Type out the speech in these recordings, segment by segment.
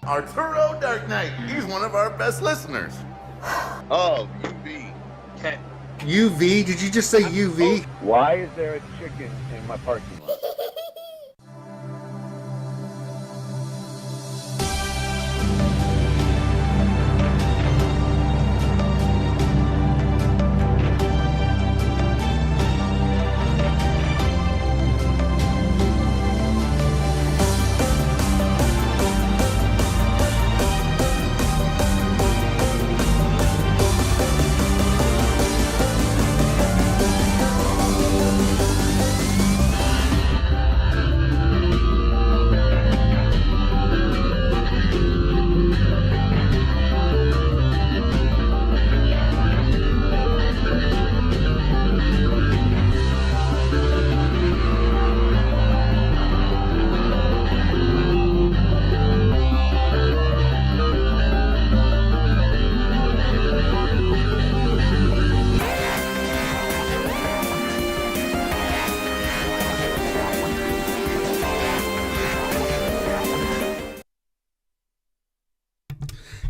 Arturo Dark Knight. He's one of our best listeners. Oh, UV. Okay. UV? Did you just say UV? Why is there a chicken in my parking lot?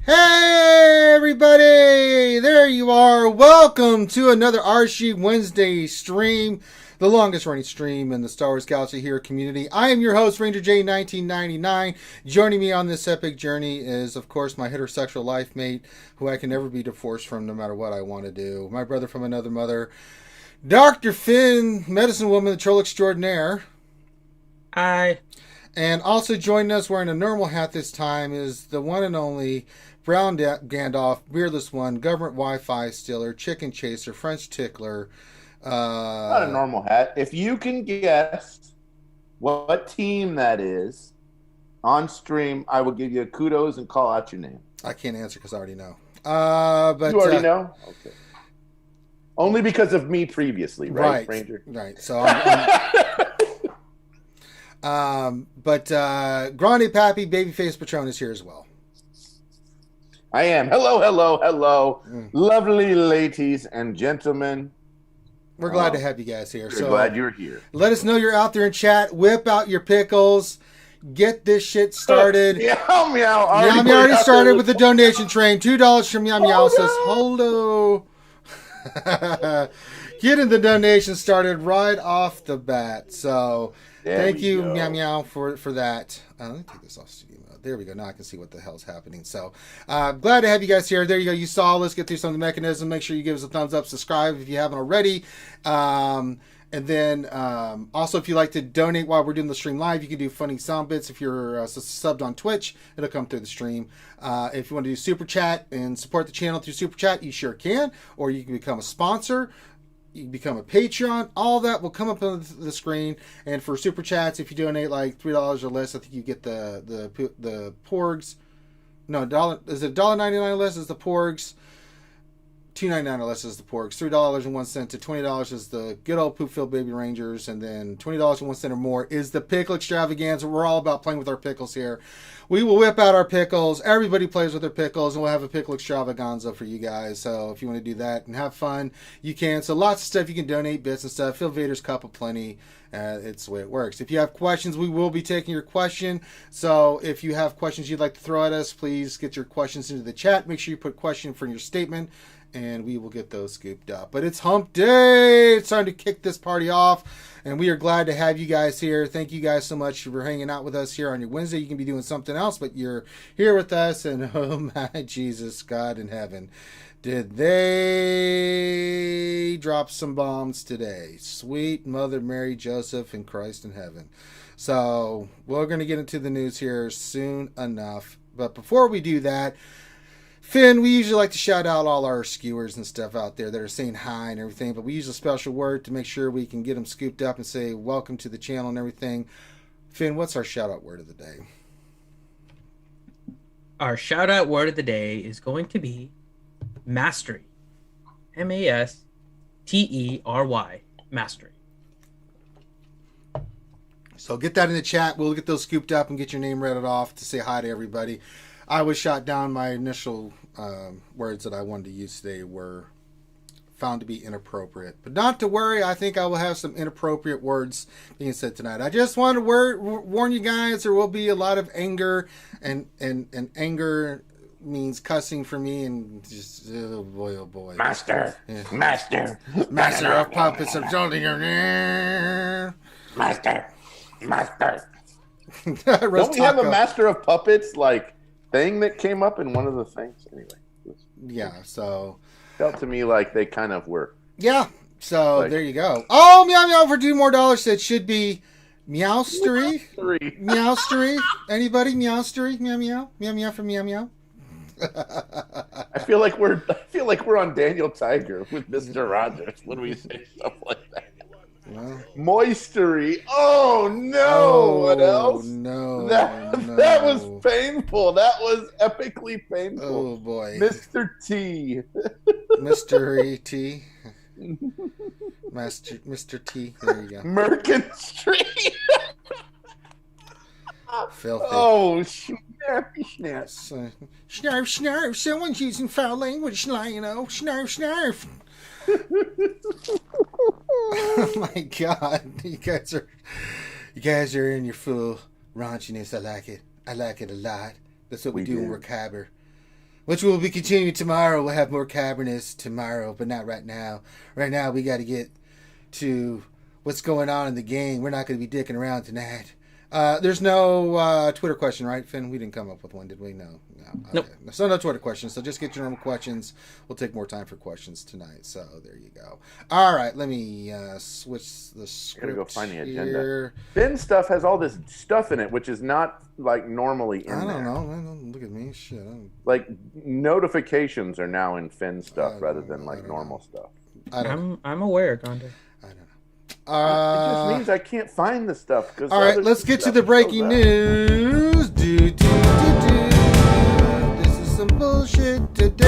Hey everybody, there you are. Welcome to another RC Wednesday stream, the longest running stream in the Star Wars Galaxy Hero community. I am your host, Ranger J 1999. Joining me on this epic journey is, of course, my heterosexual life mate, who I can never be divorced from no matter what I want to do. My brother from another mother, Dr. Finn, medicine woman, the troll extraordinaire. Hi. And also joining us wearing a normal hat this time is the one and only Brown Gandalf, beardless one, government Wi-Fi stealer, chicken chaser, French tickler. Not a normal hat. If you can guess what team that is on stream, I will give you kudos and call out your name. I can't answer because I already know. But you already know? Okay. Only because of me previously, right, Ranger? Right. So but Grande Pappy, Babyface Patron is here as well. I am. Hello. Lovely ladies and gentlemen. We're glad to have you guys here. We're glad you're here. Let us know you're out there in chat. Whip out your pickles. Get this shit started. Meow Meow. Meow Meow already started with the donation train. $2 from Meow Meow says, hello. Getting the donation started right off the bat. So thank you, Meow Meow, for that. Let me take this off studio mode. There we go. Now I can see what the hell's happening. So glad to have you guys here. There you go. You saw. Let's get through some of the mechanism. Make sure you give us a thumbs up, subscribe if you haven't already. And then also, if you like to donate while we're doing the stream live, you can do funny sound bits. If you're subbed on Twitch, it'll come through the stream. If you want to do super chat and support the channel through super chat, you sure can. Or you can become a sponsor. You can become a Patreon. All that will come up on the screen. And for super chats, if you donate like $3 or less, I think you get the porgs. No, is it $1.99 less is the porgs. $2.99 or less is the porgs. $3.01 to $20 is the good old poop-filled baby rangers, and then $20.01 or more is the pickle extravaganza. We're all about playing with our pickles here. We will whip out our pickles. Everybody plays with their pickles, and we'll have a pickle extravaganza for you guys. So if you want to do that and have fun, you can. So lots of stuff you can donate, bits and stuff. Phil Vader's cup of plenty. It's the way it works. If you have questions, we will be taking your question. So if you have questions you'd like to throw at us, please get your questions into the chat. Make sure you put question for your statement, and we will get those scooped up. But it's hump day. It's time to kick this party off, and we are glad to have you guys here. Thank you guys so much for hanging out with us here on your Wednesday. You can be doing something else, but you're here with us, and oh my Jesus, God in heaven. Did they drop some bombs today? Sweet Mother Mary, Joseph, and Christ in heaven. So we're going to get into the news here soon enough. But before we do that, Finn, we usually like to shout out all our skewers and stuff out there that are saying hi and everything, but we use a special word to make sure we can get them scooped up and say welcome to the channel and everything. Finn, what's our shout out word of the day? Our shout out word of the day is going to be mastery. Mastery. Mastery. So get that in the chat. We'll get those scooped up and get your name read off to say hi to everybody. I was shot down. My initial words that I wanted to use today were found to be inappropriate. But not to worry, I think I will have some inappropriate words being said tonight. I just want to warn you guys, there will be a lot of anger, and anger means cussing for me, and just, oh boy. Master. Yeah. Master of puppets of Master. Don't we have a Master of Puppets, like, thing that came up in one of the things? Anyway. Yeah, so... Felt to me like they kind of were. Yeah, so like, there you go. Oh, meow meow for $2 more. That should be Meowstery. Meowstery. Anybody? Meowstery? Meow meow. Meow meow for meow meow. I feel like we're on Daniel Tiger with Mr. Rogers when we say stuff like that. Well, Moistery. Oh no! What else? No, that was painful. That was epically painful. Oh boy, Mr. T. Mr. T. Mr. T. There you go. Mercanstry. Filthy. Oh, snappy snap. Snarf, snarf. Someone's using foul language, Lionel. Snarf, snarf. Oh my God, you guys are in your full raunchiness. I like it a lot. That's what we do when we're cabber, which we'll be continuing tomorrow. We'll have more cabberness tomorrow, but not right now. Right now we got to get to what's going on in the game. We're not going to be dicking around tonight. There's no Twitter question, right, Finn? We didn't come up with one, did we? No. Nope. Okay. So no Twitter questions. So just get your normal questions. We'll take more time for questions tonight. So there you go. All right, let me switch the script. Gotta go find the agenda. Here. Finn stuff has all this stuff in it, which is not like normally in there. I don't know. Man, look at me. Shit. Like notifications are now in Finn stuff rather than like normal stuff. I'm aware, Gondor. I don't know. It just means I can't find the stuff. All right, let's get to the breaking news. This is some bullshit today.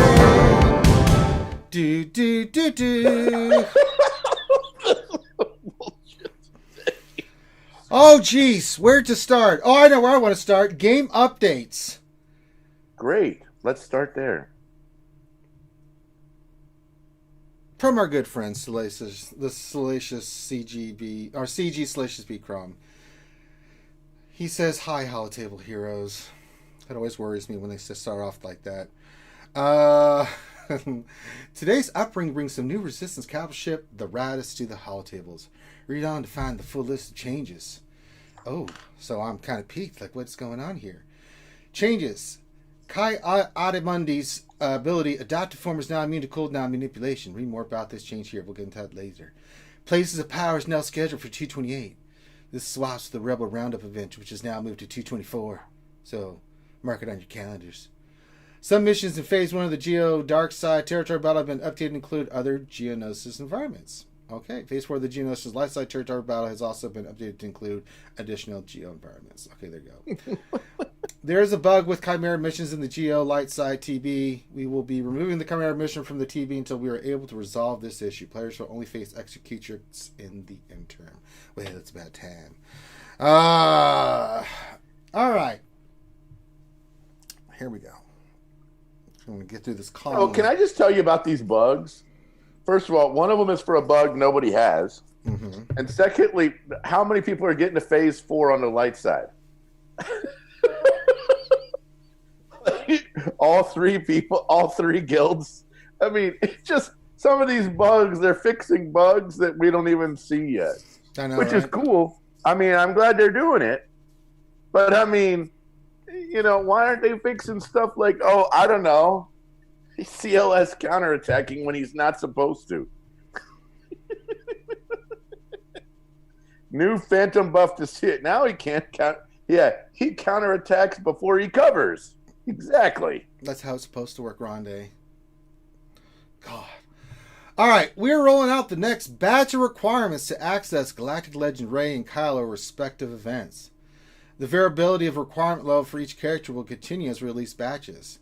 Oh, jeez. Where to start? Oh, I know where I want to start. Game updates. Great. Let's start there. From our good friend, the Salacious CGB, or CG Salacious B Crum. He says, "Hi, Holotable heroes." It always worries me when they start off like that. Today's upbringing brings some new Resistance capital ship, the Raddus, to the Holotables. Read on to find the full list of changes. Oh, so I'm kind of peaked. Like, what's going on here? Changes. Kai Ademundi's ability, adaptive form, is now immune to cooldown manipulation. Read more about this change here. We'll get into that later. Places of Power is now scheduled for 228. This swaps the Rebel Roundup event, which is now moved to 224. So, mark it on your calendars. Some missions in Phase 1 of the Geo Dark Side Territory Battle have been updated to include other Geonosis environments. Okay, Phase 4 of the Geonosis Light Side Territory Battle has also been updated to include additional Geo environments. Okay, there you go. There is a bug with Chimera missions in the Geo Light Side TB. We will be removing the Chimera mission from the TB until we are able to resolve this issue. Players will only face executions in the interim. Wait, that's about time. All right. Here we go. I'm going to get through this call. Oh, can I just tell you about these bugs? First of all, one of them is for a bug nobody has. Mm-hmm. And secondly, how many people are getting to Phase 4 on the light side? All three guilds. I mean, it's just some of these bugs, they're fixing bugs that we don't even see yet. I know, which is cool. I mean, I'm glad they're doing it. But I mean, you know, why aren't they fixing stuff like, oh, I don't know, CLS counterattacking when he's not supposed to? New Phantom buff to see it. Now he can't count. Yeah, he counterattacks before he covers. Exactly. That's how it's supposed to work, Ronde. God. All right, we're rolling out the next batch of requirements to access Galactic Legend Ray and Kylo respective events. The variability of requirement level for each character will continue as release batches.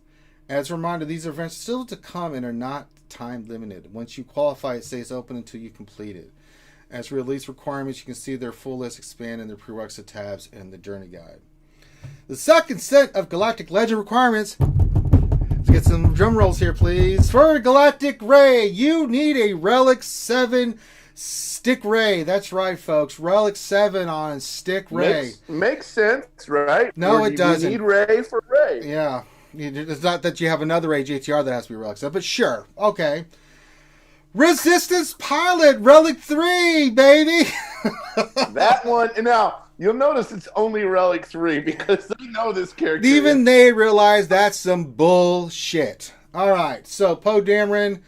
As a reminder, these events are still to come and are not time limited. Once you qualify, it stays open until you complete it. As release requirements, you can see their full list expand in the prerequisite tabs in the journey guide. The second set of Galactic Legend requirements is going get some drum rolls here, please. For Galactic Ray, you need a Relic 7 Stick Ray. That's right, folks. Relic 7 on Stick Ray. Makes sense, right? No, it doesn't. You need Ray for Ray. Yeah. It's not that you have another Ray JTR that has to be Relic 7, but sure. Okay. Resistance Pilot, Relic 3, baby. That one. Now, you'll notice it's only Relic 3 because they know this character. Even they realize that's some bullshit. All right. So, Poe Dameron,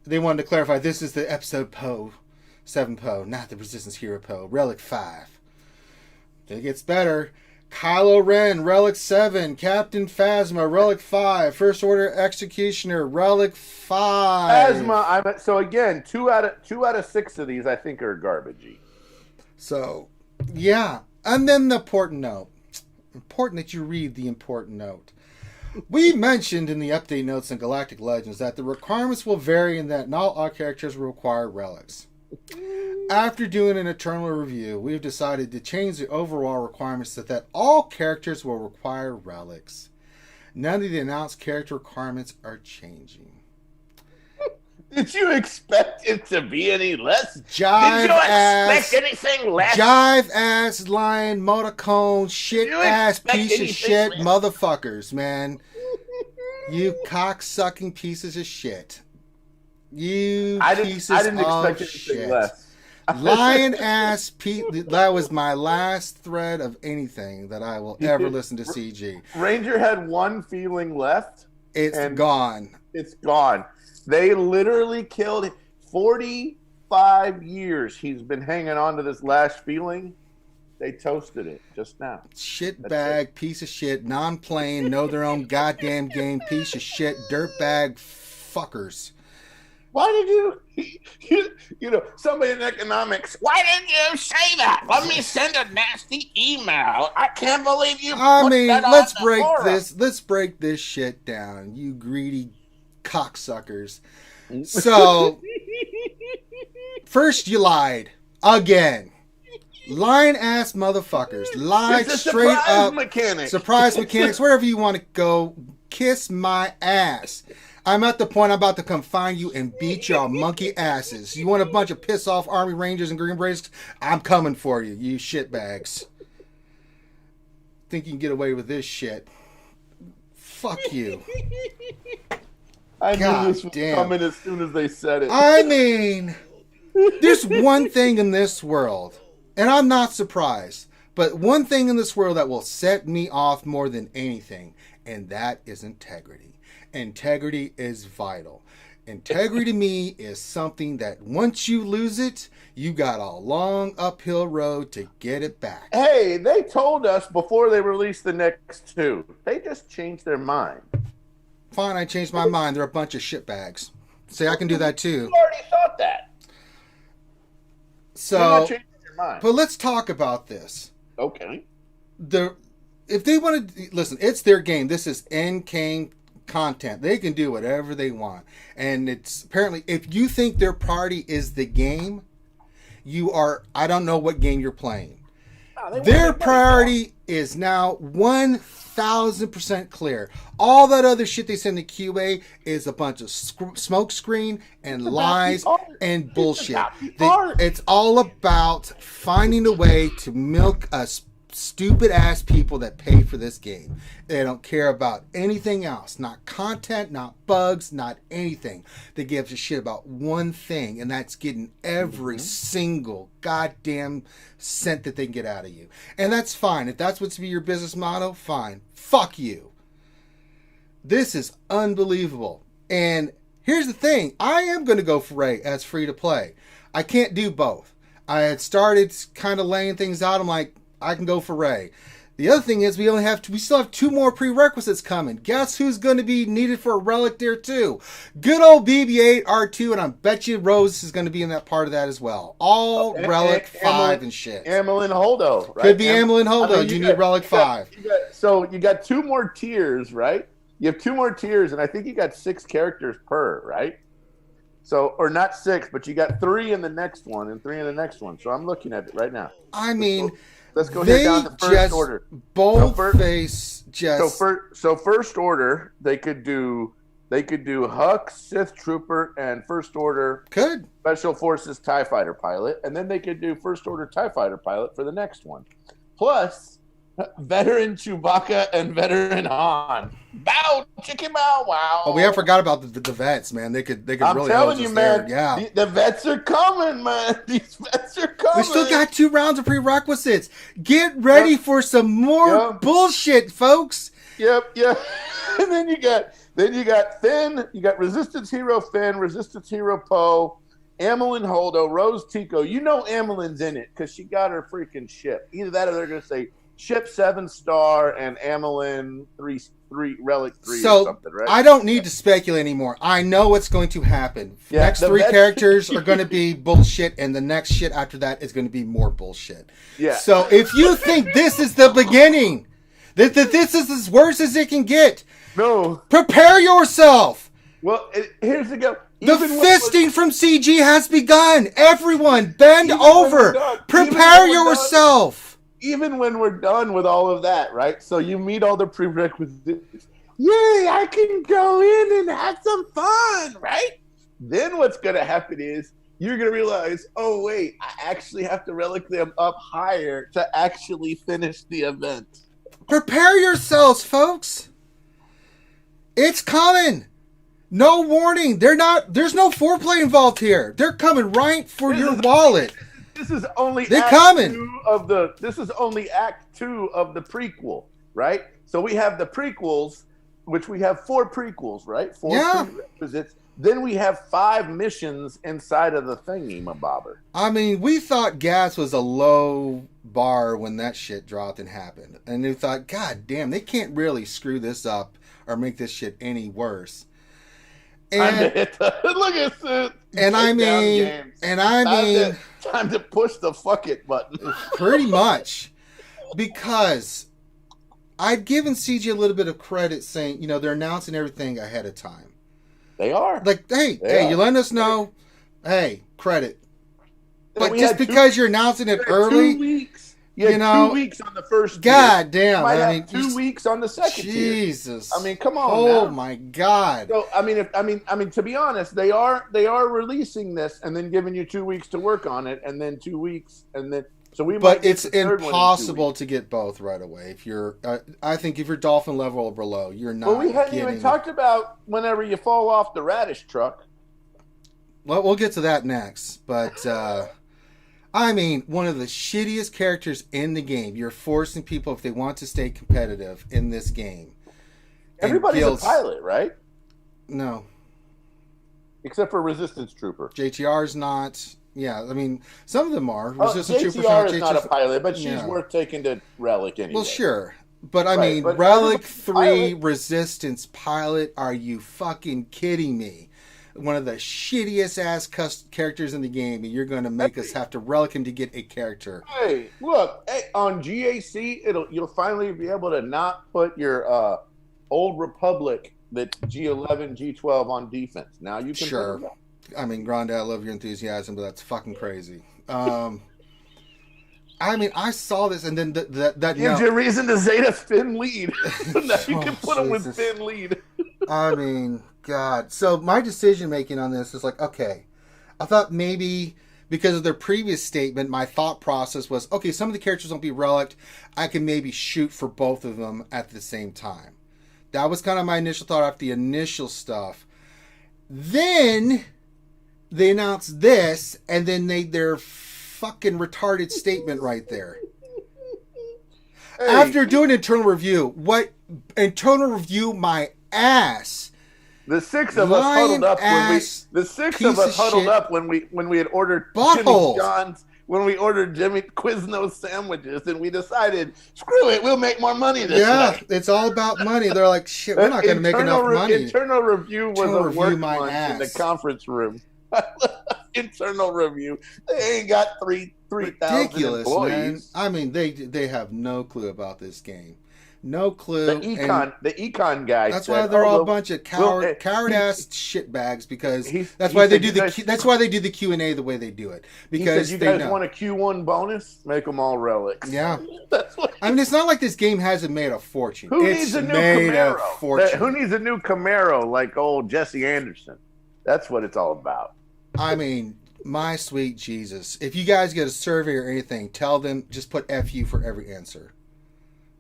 they wanted to clarify this is the episode Poe. 7 Poe, not the Resistance Hero Poe. Relic 5. It gets better. Kylo Ren, Relic 7. Captain Phasma, Relic 5. First Order Executioner, Relic 5. Phasma, so again, 2 out of 6 of these I think are garbagey. So, yeah. And then the important note. Important that you read the important note. We mentioned in the update notes in Galactic Legends that the requirements will vary and that not all characters will require relics. After doing an internal review, we've decided to change the overall requirements so that all characters will require relics. None of the announced character requirements are changing. Did you expect it to be any less? Jive Did you ass, expect anything less? Jive ass, lion, motorcone, shit ass, piece of shit, less? motherfuckers, man. You cock-sucking pieces of shit. You pieces I didn't of expect shit. anything less. Lion ass Pete. That was my last thread of anything that I will ever listen to CG. Ranger had one feeling left. It's gone. It's gone. They literally killed him. 45 years he's been hanging on to this last feeling. They toasted it just now. Shitbag, piece of shit, non-playing, know their own goddamn game, piece of shit, dirtbag fuckers. Why did you somebody in economics, why did you say that? Let me send a nasty email. I can't believe you put that on let's the break forum. let's break this shit down, you greedy cocksuckers. So, first you lied. Again. Lying ass motherfuckers. Lied straight up. Surprise mechanics, wherever you want to go. Kiss my ass. I'm at the point I'm about to come find you and beat your monkey asses. You want a bunch of piss off Army Rangers and Green Berets? I'm coming for you, you shitbags. Think you can get away with this shit? Fuck you. I knew this was coming as soon as they said it. I mean, there's one thing in this world, and I'm not surprised, but one thing in this world that will set me off more than anything, and that is integrity. Integrity is vital. Integrity to me is something that once you lose it, you got a long uphill road to get it back. Hey, they told us before they released the next 2. They just changed their mind. Fine, I changed my mind. They're a bunch of shitbags. See, I can do that too. You already thought that. So, you're not changing your mind. But let's talk about this. Okay. If they want to listen, it's their game. This is in-game content. They can do whatever they want. And it's apparently, if you think their priority is the game, I don't know what game you're playing. Their priority is now 1,000% clear. All that other shit they send to QA is a bunch of smoke screen and lies and bullshit. It's all about finding a way to milk us stupid ass people that pay for this game. They don't care about anything else. Not content, not bugs, not anything. They give a shit about one thing, and that's getting every single goddamn cent that they can get out of you. And that's fine. If that's what's to be your business motto, fine. Fuck you. This is unbelievable. And here's the thing. I am going to go for Ray as free to play. I can't do both. I had started kind of laying things out. I'm like, I can go for Ray. The other thing is we still have 2 more prerequisites coming. Guess who's going to be needed for a relic there too? Good old BB-8 R2, and I bet you Rose is going to be in that part of that as well. All relic 5 and shit. Amylin Holdo, right? Could be Amylin Holdo. You need relic 5. So you got 2 more tiers, right? You have 2 more tiers, and I think you got 6 characters per, right? So, or not 6, but you got 3 in the next one and 3 in the next one. So I'm looking at it right now. I mean, let's go here down to first order. Boldface just. So first order, they could do They could do Hux, Sith Trooper, and First Order Could. Special Forces TIE Fighter pilot, and then they could do First Order TIE Fighter pilot for the next one. Plus, veteran Chewbacca and veteran Han. Bow, chicken bow, wow. Oh, we have forgot about the vets, man. They could I'm really telling help you, us man. there. Yeah. The vets are coming, man. These vets are coming. We still got 2 rounds of prerequisites. Get ready for some more bullshit, folks. Yep. And then you got Finn, you got Resistance Hero Finn, Resistance Hero Poe, Amelin Holdo, Rose Tico. You know Amelin's in it because she got her freaking ship. Either that or they're going to say ship 7-star and Amelin 3 Relic 3 or something, right? I don't need to speculate anymore. I know what's going to happen. Yeah, next 3 characters are going to be bullshit, and the next shit after that is going to be more bullshit. Yeah. So if you think this is the beginning, that this is as worse as it can get, no. Prepare yourself. Well, here's the go. The fisting from CG has begun. Everyone, bend over. Prepare yourself. Even when we're done with all of that, right? So you meet all the prerequisites. Yay, I can go in and have some fun, right? Then what's going to happen is you're going to realize, oh, wait, I actually have to relic them up higher to actually finish the event. Prepare yourselves, folks. It's coming. No warning. There's no foreplay involved here. They're coming right for your wallet. This is only They're act coming. 2 of the. This is only Act 2 of the prequel, right? So we have the prequels, which we have 4 prequels, right? 4 prerequisites. Then we have 5 missions inside of the thingy, my bobber. I mean, we thought gas was a low bar when that shit dropped and happened, and we thought, God damn, they can't really screw this up or make this shit any worse. And Look at this. Time to push the fuck it button. Pretty much, because I've given CG a little bit of credit, saying they're announcing everything ahead of time. They are like, hey, you letting us know. Hey, credit. But just because you're announcing it early, 2 weeks. You know, 2 weeks on the first. God damn! I mean, 2 weeks on the second. Jesus! I mean, come on! Oh now. My God! So I mean, to be honest, they are releasing this and then giving you 2 weeks to work on it, and then 2 weeks, and then so we. But it's impossible to get both right away. If you're, I think if you're dolphin level or below, you're not. Well, we hadn't even talked about whenever you fall off the Raddus truck. Well, we'll get to that next, but. I mean, one of the shittiest characters in the game. You're forcing people, if they want to stay competitive in this game. Everybody's a pilot, right? No. Except for Resistance Trooper. JTR's not. Yeah, I mean, some of them are. Resistance Trooper is not a pilot, but she's worth taking to Relic anyway. Well, sure. But I mean, Relic 3 Resistance pilot, are you fucking kidding me? One of the shittiest ass characters in the game, and you're going to make us have to relic him to get a character. Hey, look, on GAC, you'll finally be able to not put your Old Republic, that G11, G12 on defense. Now you can. Sure. I mean, Grande, I love your enthusiasm, but that's fucking crazy. I mean, I saw this, and then that gives you a reason to Zeta Finn lead. Now you can put him with Finn lead. I mean, God. So my decision making on this is like, okay, I thought maybe because of their previous statement, my thought process was, okay, some of the characters won't be relicked. I can maybe shoot for both of them at the same time. That was kind of my initial thought after the initial stuff. Then they announced this, and then their fucking retarded statement right there. Hey. After doing internal review, what internal review my ass? The 6 of us huddled up when we had ordered Jimmy John's, when we ordered Jimmy Quiznos sandwiches, and we decided, screw it, we'll make more money this night. It's all about money. They're like, shit, we're not going to make enough money. Internal review was a work lunch in the conference room. Internal review. They ain't got 3,000 employees. Man. I mean, they have no clue about this game. No clue. The econ guy. That's said, why they're all a look, bunch of well, coward ass shitbags because that's he why they said, do "You the guys-" that's why they do the Q&A the way they do it He because said, "You they guys know. want a Q1 bonus? Make them all relics." Yeah. That's what. I mean, it's not like this game hasn't made a fortune. Who It's needs a new made a Camaro? fortune. Who needs a new Camaro like old Jesse Anderson? That's what it's all about. I mean, my sweet Jesus. If you guys get a survey or anything, tell them, just put FU for every answer.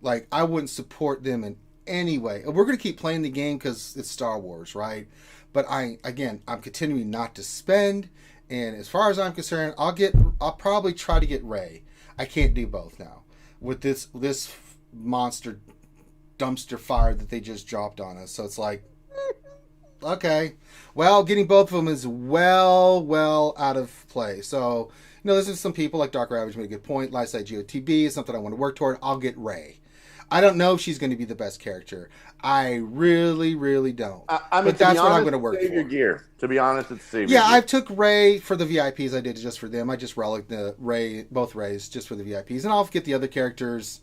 Like, I wouldn't support them in any way. We're going to keep playing the game because it's Star Wars, right? But I'm continuing not to spend. And as far as I'm concerned, I'll probably try to get Rey. I can't do both now. With this monster dumpster fire that they just dropped on us. So it's like, okay. Well, getting both of them is well out of play. So, this is some people like Dark Ravage made a good point. Lightside GOTB is something I want to work toward. I'll get Rey. I don't know if she's going to be the best character. I really, really don't. I mean, but that's what I'm going to to work save for. your gear. To be honest, it's save Yeah, your gear. I took Rey for the VIPs. I did it just for them. I just relic both Reys just for the VIPs. And I'll get the other characters,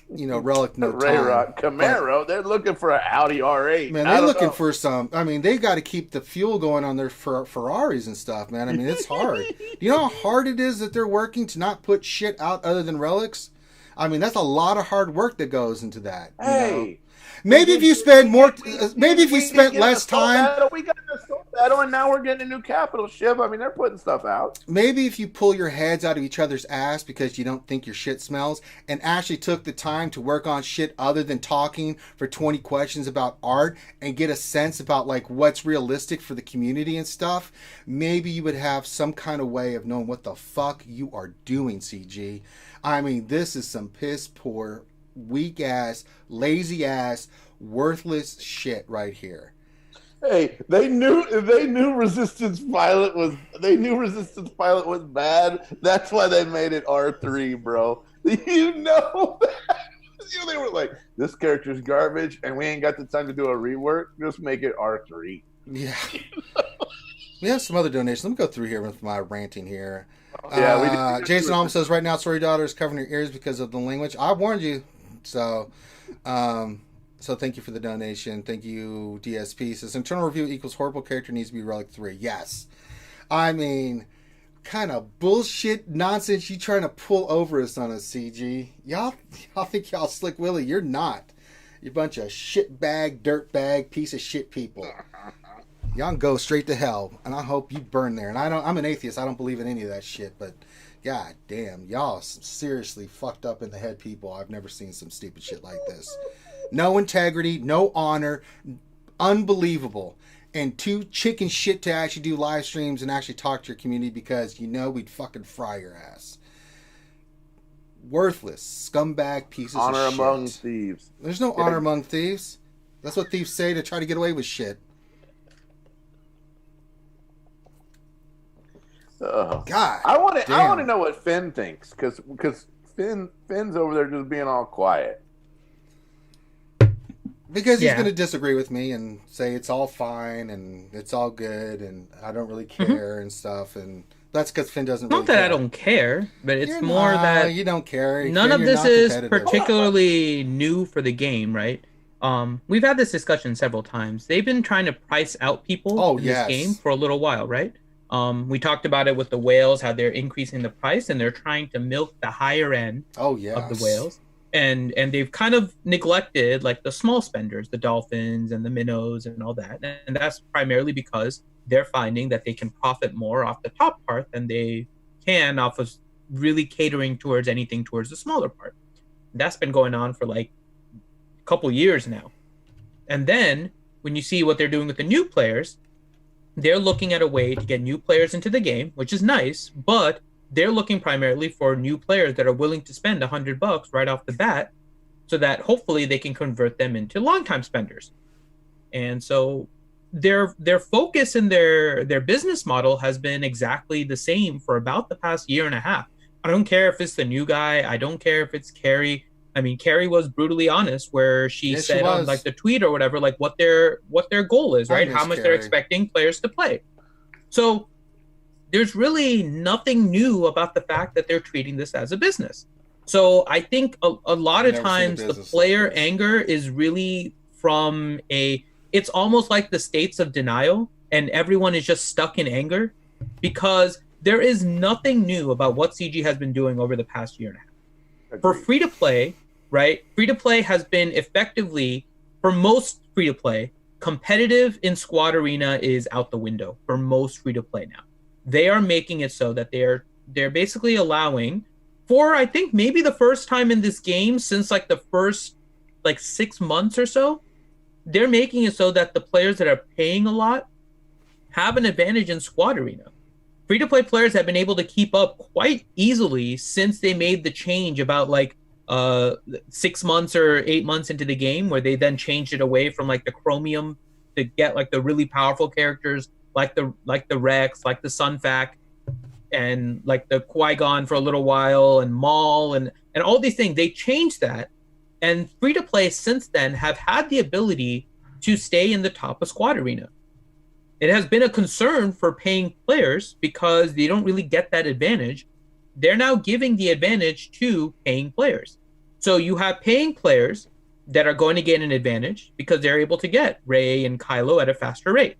relic no Ray time. Rock Camaro. They're looking for an Audi R8. Man, they're looking for some. I mean, they got to keep the fuel going on their Ferraris and stuff, man. I mean, it's hard. Do you know how hard it is that they're working to not put shit out other than relics? I mean, that's a lot of hard work that goes into that. Hey, maybe if you spend spent less time. We got an assault battle, and now we're getting a new capital ship. I mean, they're putting stuff out. Maybe if you pull your heads out of each other's ass because you don't think your shit smells, and actually took the time to work on shit other than talking for 20 questions about art and get a sense about like what's realistic for the community and stuff, maybe you would have some kind of way of knowing what the fuck you are doing, CG. I mean, this is some piss poor, weak ass, lazy ass, worthless shit right here. Hey, they knew Resistance Pilot was bad. That's why they made it R3, bro. You know that. They were like, this character's garbage, and we ain't got the time to do a rework. Just make it R3. Yeah. We have some other donations. Let me go through here with my ranting here. Yeah, Jason Alm says, right now, Story Daughter is covering your ears because of the language. I warned you. So thank you for the donation. Thank you, DSP. Says, internal review equals horrible character needs to be Relic 3. Yes. I mean, kind of bullshit nonsense you trying to pull over us on a CG. Y'all think y'all Slick Willie. You're not. You bunch of shitbag, dirtbag, piece of shit people. Y'all can go straight to hell, and I hope you burn there. And I'm an atheist. I don't believe in any of that shit, but god damn, y'all some seriously fucked up in the head people. I've never seen some stupid shit like this. No integrity, no honor, unbelievable. And too chicken shit to actually do live streams and actually talk to your community because we'd fucking fry your ass. Worthless, scumbag pieces honor of shit. Honor among thieves. There's no honor among thieves. That's what thieves say to try to get away with shit. God, I want to know what Finn thinks because Finn's over there just being all quiet. Because he's going to disagree with me and say it's all fine and it's all good and I don't really care and stuff. And that's because Finn doesn't really care. Not that I don't care, but it's more that you don't care. None of this is particularly new for the game, right? We've had this discussion several times. They've been trying to price out people in this game for a little while, right? We talked about it with the whales, how they're increasing the price and they're trying to milk the higher end of the whales. And they've kind of neglected like the small spenders, the dolphins and the minnows and all that. And that's primarily because they're finding that they can profit more off the top part than they can off of really catering towards anything towards the smaller part. That's been going on for like a couple years now. And then when you see what they're doing with the new players, they're looking at a way to get new players into the game, which is nice, but they're looking primarily for new players that are willing to spend $100 right off the bat so that hopefully they can convert them into long-time spenders. And so their focus in their business model has been exactly the same for about the past year and a half. I don't care if it's the new guy. I don't care if it's Carrie. I mean, Carrie was brutally honest where she said on like the tweet or whatever, like what their goal is, right? How much they're expecting players to play. So there's really nothing new about the fact that they're treating this as a business. So I think a lot of Never seen a times the business player like this. anger is really from it's almost like the states of denial, and everyone is just stuck in anger because there is nothing new about what CG has been doing over the past year and a half. For free to play, right? Free to play has been effectively, for most free to play, competitive in Squad Arena is out the window for most free to play now. They are making it so that they're basically allowing, for I think maybe the first time in this game since like the first like 6 months or so, they're making it so that the players that are paying a lot have an advantage in Squad Arena. Free-to-play players have been able to keep up quite easily since they made the change about like 6 months or 8 months into the game, where they then changed it away from like the Chromium to get like the really powerful characters like the Rex, like the Sunfac, and like the Qui-Gon for a little while, and Maul, and all these things. They changed that, and free-to-play since then have had the ability to stay in the top of Squad Arena. It has been a concern for paying players because they don't really get that advantage. They're now giving the advantage to paying players. So you have paying players that are going to get an advantage because they're able to get Rey and Kylo at a faster rate.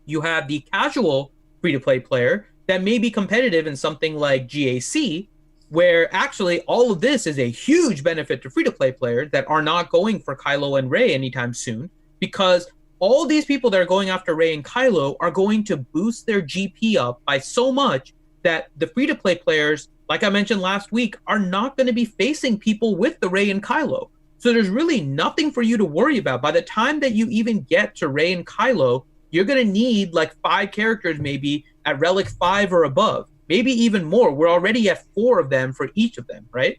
You have the casual free-to-play player that may be competitive in something like GAC, where actually all of this is a huge benefit to free-to-play players that are not going for Kylo and Rey anytime soon, because all these people that are going after Rey and Kylo are going to boost their GP up by so much that the free-to-play players, like I mentioned last week, are not going to be facing people with the Rey and Kylo. So there's really nothing for you to worry about. By the time that you even get to Rey and Kylo, you're going to need like 5 characters maybe at Relic 5 or above, maybe even more. We're already at 4 of them for each of them, right?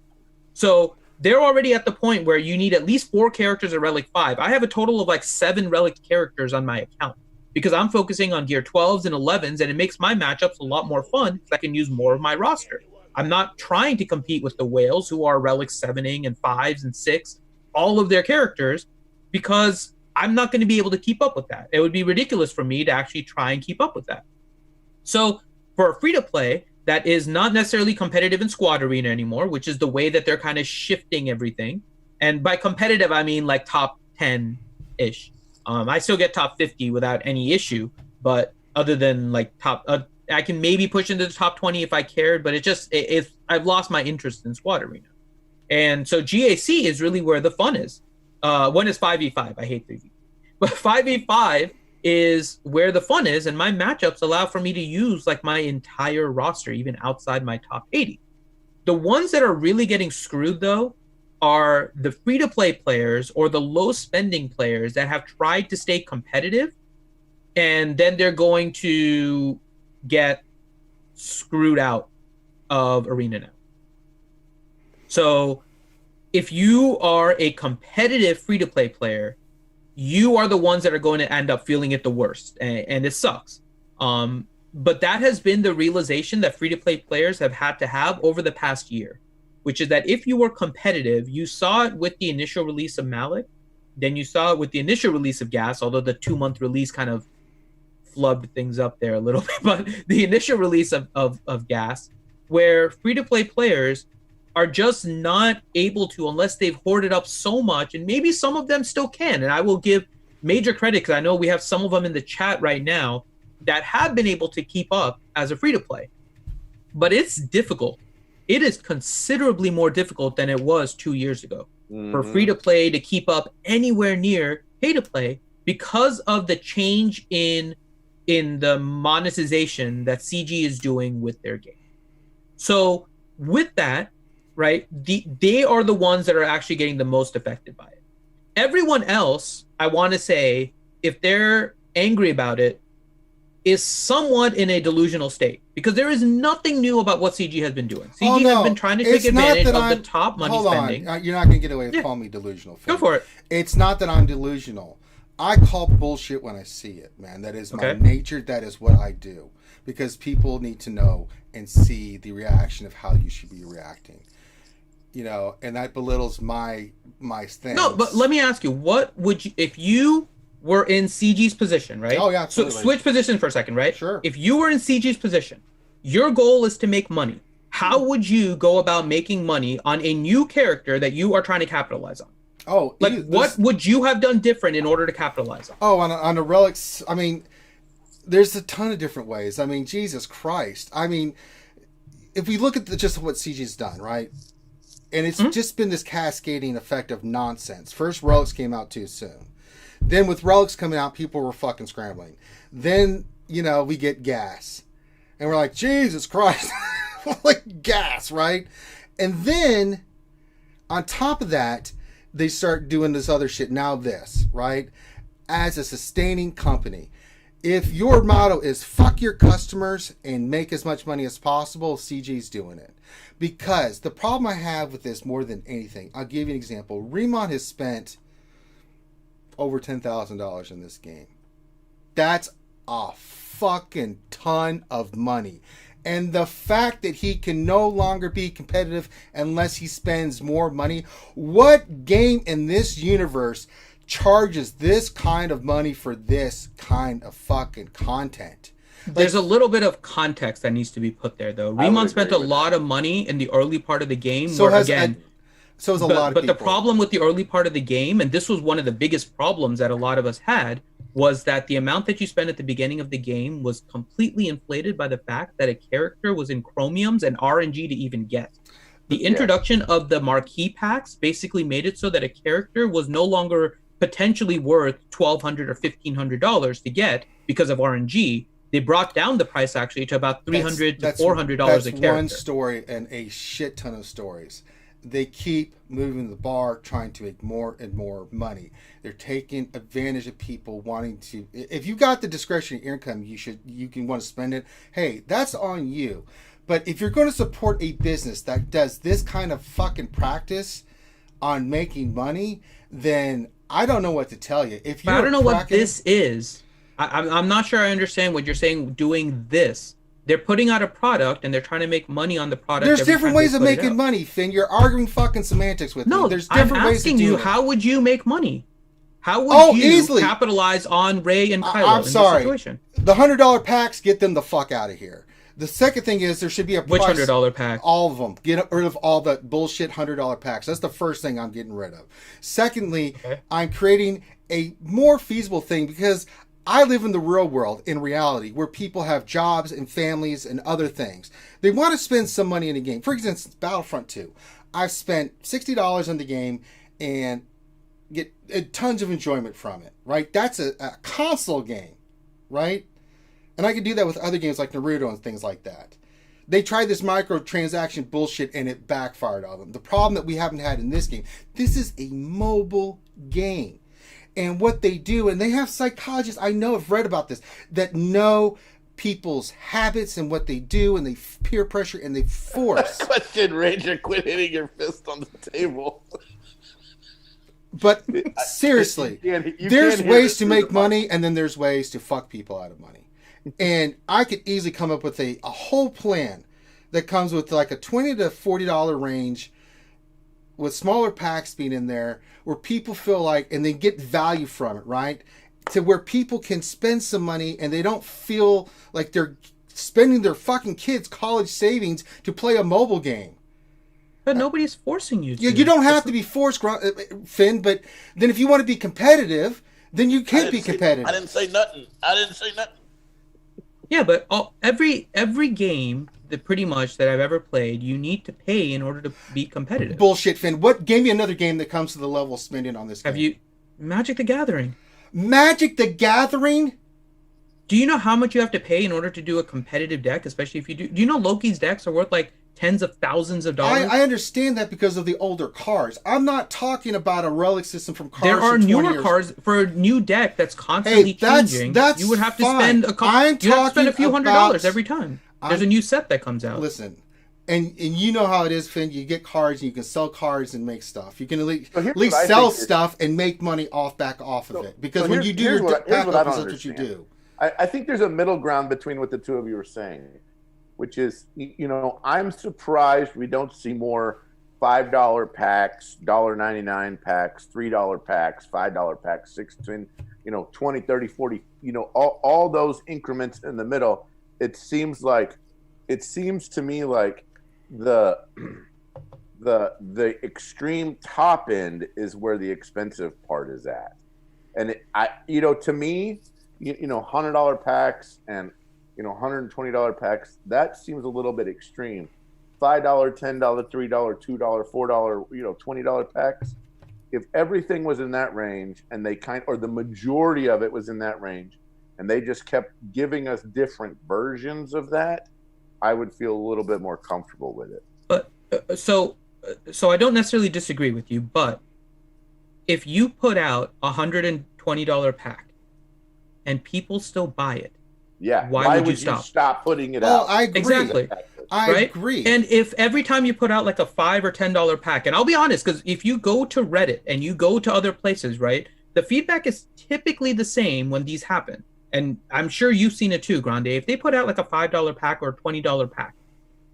So they're already at the point where you need at least 4 characters at Relic 5. I have a total of like 7 Relic characters on my account because I'm focusing on Gear 12s and 11s, and it makes my matchups a lot more fun because I can use more of my roster. I'm not trying to compete with the whales who are Relic 7ing and 5s and 6, all of their characters, because I'm not going to be able to keep up with that. It would be ridiculous for me to actually try and keep up with that. So for a free-to-play that is not necessarily competitive in Squad Arena anymore, which is the way that they're kind of shifting everything. And by competitive, I mean like top 10-ish. I still get top 50 without any issue, but other than like I can maybe push into the top 20 if I cared, but I've lost my interest in Squad Arena. And so GAC is really where the fun is. One is 5v5. I hate 3v. But 5v5 is where the fun is, and my matchups allow for me to use like my entire roster, even outside my top 80. The ones that are really getting screwed, though, are the free-to-play players or the low-spending players that have tried to stay competitive, and then they're going to get screwed out of Arena now. So if you are a competitive free-to-play player, you are the ones that are going to end up feeling it the worst, and it sucks. But that has been the realization that free-to-play players have had to have over the past year, which is that if you were competitive, you saw it with the initial release of Malik, then you saw it with the initial release of Gas, although the 2-month release kind of flubbed things up there a little bit, but the initial release of Gas, where free-to-play players are just not able to, unless they've hoarded up so much, and maybe some of them still can, and I will give major credit because I know we have some of them in the chat right now that have been able to keep up as a free-to-play. But it's difficult. It is considerably more difficult than it was 2 years ago for free-to-play to keep up anywhere near pay-to-play because of the change in the monetization that CG is doing with their game. So with that, right, they are the ones that are actually getting the most affected by it. Everyone else, I want to say, if they're angry about it, is somewhat in a delusional state because there is nothing new about what CG has been doing. CG has been trying to take advantage of the top money spending. You're not going to get away with calling me delusional. Go for it. It's not that I'm delusional. I call bullshit when I see it, man. That is my nature. That is what I do because people need to know and see the reaction of how you should be reacting. You know, and that belittles my stance. No, but let me ask you, what would you, if you were in CG's position, right? Oh, yeah, absolutely. So switch positions for a second, right? Sure. If you were in CG's position, your goal is to make money. how would you go about making money on a new character that you are trying to capitalize on? Oh, like what would you have done different in order to capitalize on? Oh, on the relics, I mean, there's a ton of different ways. I mean, Jesus Christ. I mean, if we look at just what CG's done, right? And it's just been this cascading effect of nonsense. First, relics came out too soon. Then with relics coming out, people were fucking scrambling. Then, you know, we get gas. And we're like, Jesus Christ. Like gas, right? And then, on top of that, they start doing this other shit. Now this, right? As a sustaining company, if your motto is fuck your customers and make as much money as possible, CG's doing it. Because the problem I have with this more than anything, I'll give you an example. Remont has spent over $10,000 in this game. That's a fucking ton of money. And the fact that he can no longer be competitive unless he spends more money. What game in this universe charges this kind of money for this kind of fucking content? There's a little bit of context that needs to be put there, though. Remont spent a lot of money in the early part of the game. So where, has again, so has a lot of people. But the problem with the early part of the game, and this was one of the biggest problems that a lot of us had, was that the amount that you spent at the beginning of the game was completely inflated by the fact that a character was in chromiums and RNG to even get. The introduction of the marquee packs basically made it so that a character was no longer potentially worth $1,200 or $1,500 to get because of RNG. They brought down the price actually to about $300 to $400 a character. That's one story and a shit ton of stories. They keep moving the bar, trying to make more and more money. They're taking advantage of people wanting to. If you got the discretionary income, you can want to spend it. Hey, that's on you. But if you're going to support a business that does this kind of fucking practice on making money, then I don't know what to tell you. If you, I don't know what this is. I'm not sure I understand what you're saying. Doing this. They're putting out a product and they're trying to make money on the product. There's different ways of making money, Finn. You're arguing fucking semantics with me. There's different ways to do it. I'm asking you, how would you make money? How would you easily capitalize on Rey and Kylo I'm in sorry. this situation? The $100 packs, get them the fuck out of here. The second thing is there should be a price. Which $100 pack? All of them. Get rid of all the bullshit $100 packs. That's the first thing I'm getting rid of. Secondly, I'm creating a more feasible thing because I live in the real world, in reality, where people have jobs and families and other things. They want to spend some money in a game. For instance, Battlefront 2. I've spent $60 on the game and get tons of enjoyment from it, right? That's a console game, right? And I can do that with other games like Naruto and things like that. They tried this microtransaction bullshit and it backfired on them. The problem that we haven't had in this game, this is a mobile game. And what they do, and they have psychologists, I know, I've read about this, that know people's habits and what they do, and they peer pressure and they force. Question, Ranger, quit hitting your fist on the table. But seriously, there's ways to make money, and then there's ways to fuck people out of money. And I could easily come up with a whole plan that comes with like a $20 to $40 range with smaller packs being in there where people feel like, and they get value from it, right? To where people can spend some money and they don't feel like they're spending their fucking kids' college savings to play a mobile game. But nobody's forcing you to. You don't have to be forced, Finn, but then if you want to be competitive, then you can be competitive. I didn't say nothing. Yeah, but every game that pretty much that I've ever played, you need to pay in order to be competitive. Bullshit, Finn. What? Give me another game that comes to the level of spending on this game. Have you Magic the Gathering? Magic the Gathering? Do you know how much you have to pay in order to do a competitive deck, especially if you do? Do you know Loki's decks are worth like tens of thousands of dollars? I understand that because of the older cards. I'm not talking about a relic system from cards. There are newer cards for a new deck that's constantly changing. You would have to spend a few $100s every time. There's a new set that comes out. Listen, and you know how it is, Finn. You get cards and you can sell cards and make stuff. You can at least sell stuff and make money off of it. Because when you do your pack opens, that's what you do. I think there's a middle ground between what the two of you are saying, which is, I'm surprised we don't see more $5 packs, $1.99 packs, $3 packs, $5 packs, $16, 20, 30, 40, all those increments in the middle. It seems to me like the the extreme top end is where the expensive part is at. And to me, $100 packs and $120 packs, that seems a little bit extreme. $5, $10, $3, $2, $4, $20 packs. If everything was in that range and or the majority of it was in that range, and they just kept giving us different versions of that, I would feel a little bit more comfortable with it. But so I don't necessarily disagree with you, but if you put out $120 pack and people still buy it, why would you stop putting it out? I agree. Exactly. I agree. And if every time you put out like a $5 or $10 pack, and I'll be honest, because if you go to Reddit and you go to other places, right, the feedback is typically the same when these happen. And I'm sure you've seen it too, Grande. If they put out like a $5 pack or a $20 pack,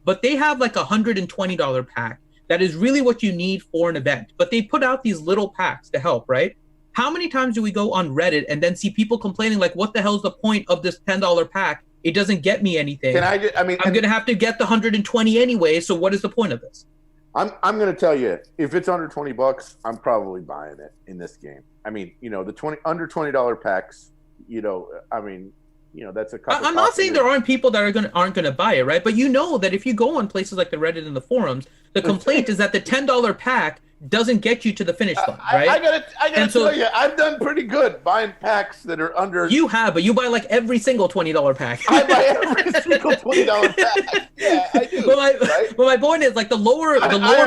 but they have like a $120 pack that is really what you need for an event, but they put out these little packs to help, right? How many times do we go on Reddit and then see people complaining like, what the hell is the point of this $10 pack? It doesn't get me anything. I'm going to have to get the 120 anyway, so what is the point of this? I'm going to tell you, if it's under $20, I'm probably buying it in this game. I mean, the under $20 packs, that's a couple. I'm not saying there aren't people that aren't going to buy it, right? But that if you go on places like the Reddit and the forums, the complaint is that the $10 pack doesn't get you to the finish line, right? I gotta tell you, I've done pretty good buying packs that are under. You have, but you buy like every single $20 pack. I buy every single $20 pack. Yeah, I do. But my point is, like, the lower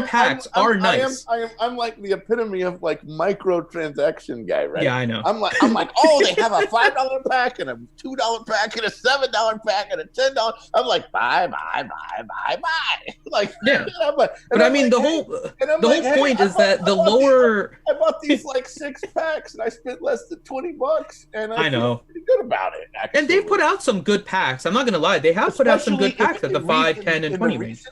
packs are nice. I'm like the epitome of like microtransaction guy, right? Yeah, I know. I'm like, oh, they have a $5 pack and a $2 pack and a $7 pack and a $10. I'm like, buy. Like, yeah. But I mean, the whole point is that the lower. I bought these like 6 packs and I spent less than $20, and I know feel pretty good about it. Actually. And they've put out some good packs. I'm not gonna lie, they have put out some good packs at the 5, 10, and 20 range.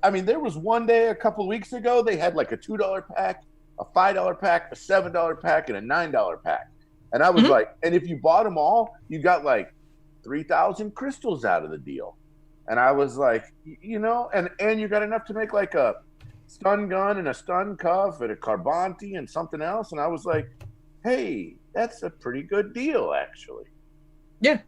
I mean, there was one day a couple of weeks ago they had like a $2 pack, a $5 pack, a $7 pack, and a $9 pack, and I was like, and if you bought them all, you got like 3,000 crystals out of the deal, and I was like, and you got enough to make like a stun gun and a stun cuff and a carbonti and something else, and I was like, hey, that's a pretty good deal, actually. Yeah.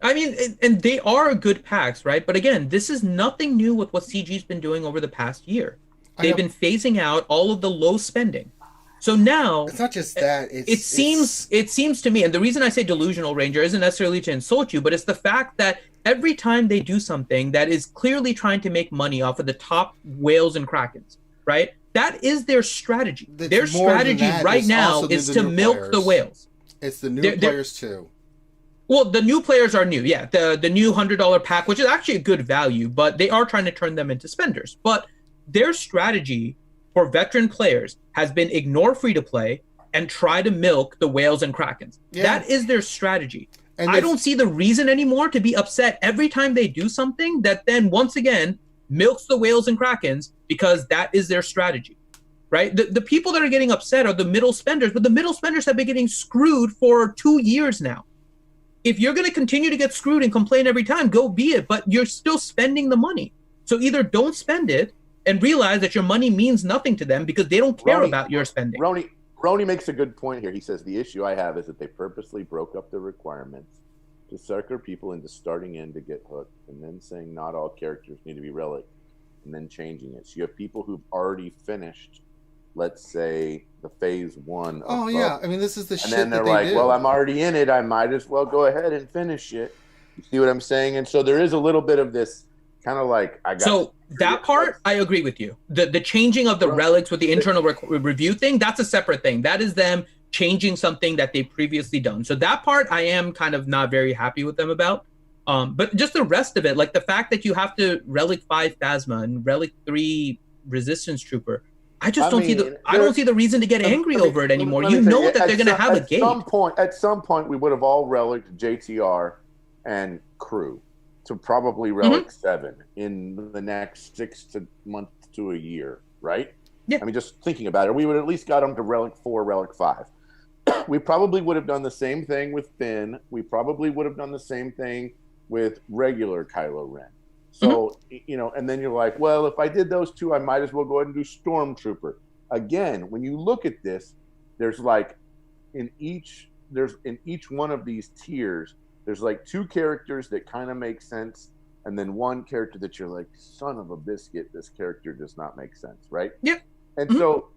I mean, and they are good packs, right? But again, this is nothing new with what CG's been doing over the past year. They've been phasing out all of the low spending. So now it's not just that. It seems to me, and the reason I say delusional, Ranger, isn't necessarily to insult you, but it's the fact that every time they do something that is clearly trying to make money off of the top whales and krakens, right? That is their strategy. Their strategy right now is to milk the whales. It's the new players too. Well, the new players are new, yeah. The new $100 pack, which is actually a good value, but they are trying to turn them into spenders. But their strategy for veteran players has been ignore free-to-play and try to milk the whales and krakens. Yeah. That is their strategy. And I don't see the reason anymore to be upset every time they do something that then, once again, milks the whales and krakens, because that is their strategy, right? The people that are getting upset are the middle spenders, but the middle spenders have been getting screwed for 2 years now. If you're going to continue to get screwed and complain every time, go be it, but you're still spending the money. So either don't spend it and realize that your money means nothing to them because they don't care about your spending. Roni makes a good point here. He says, the issue I have is that they purposely broke up the requirements to sucker people into starting in to get hooked, and then saying not all characters need to be relic, and then changing it. So you have people who've already finished, let's say, the phase 1. Oh, yeah. I mean, this is the shit that they do. And then they're like, well, I'm already in it. I might as well go ahead and finish it. You see what I'm saying? And so there is a little bit of this kind of like, that part, I agree with you. The changing of the relics with the internal review thing, that's a separate thing. That is them changing something that they've previously done. So that part, I am kind of not very happy with them about. But just the rest of it, like the fact that you have to relic 5 Phasma and relic 3 Resistance Trooper, I don't see the reason to get angry over it anymore. You know that they're going to have a game. At some point, we would have all relicked JTR and crew to probably relic 7 in the next 6 months to a year, right? Yeah. I mean, just thinking about it, we would at least got them to relic 4, relic 5. We probably would have done the same thing with Finn. We probably would have done the same thing with regular Kylo Ren. So, and then you're like, well, if I did those two, I might as well go ahead and do Stormtrooper. Again, when you look at this, there's like in each one of these tiers, there's like two characters that kind of make sense, and then one character that you're like, son of a biscuit, this character does not make sense, right? Yep. And so,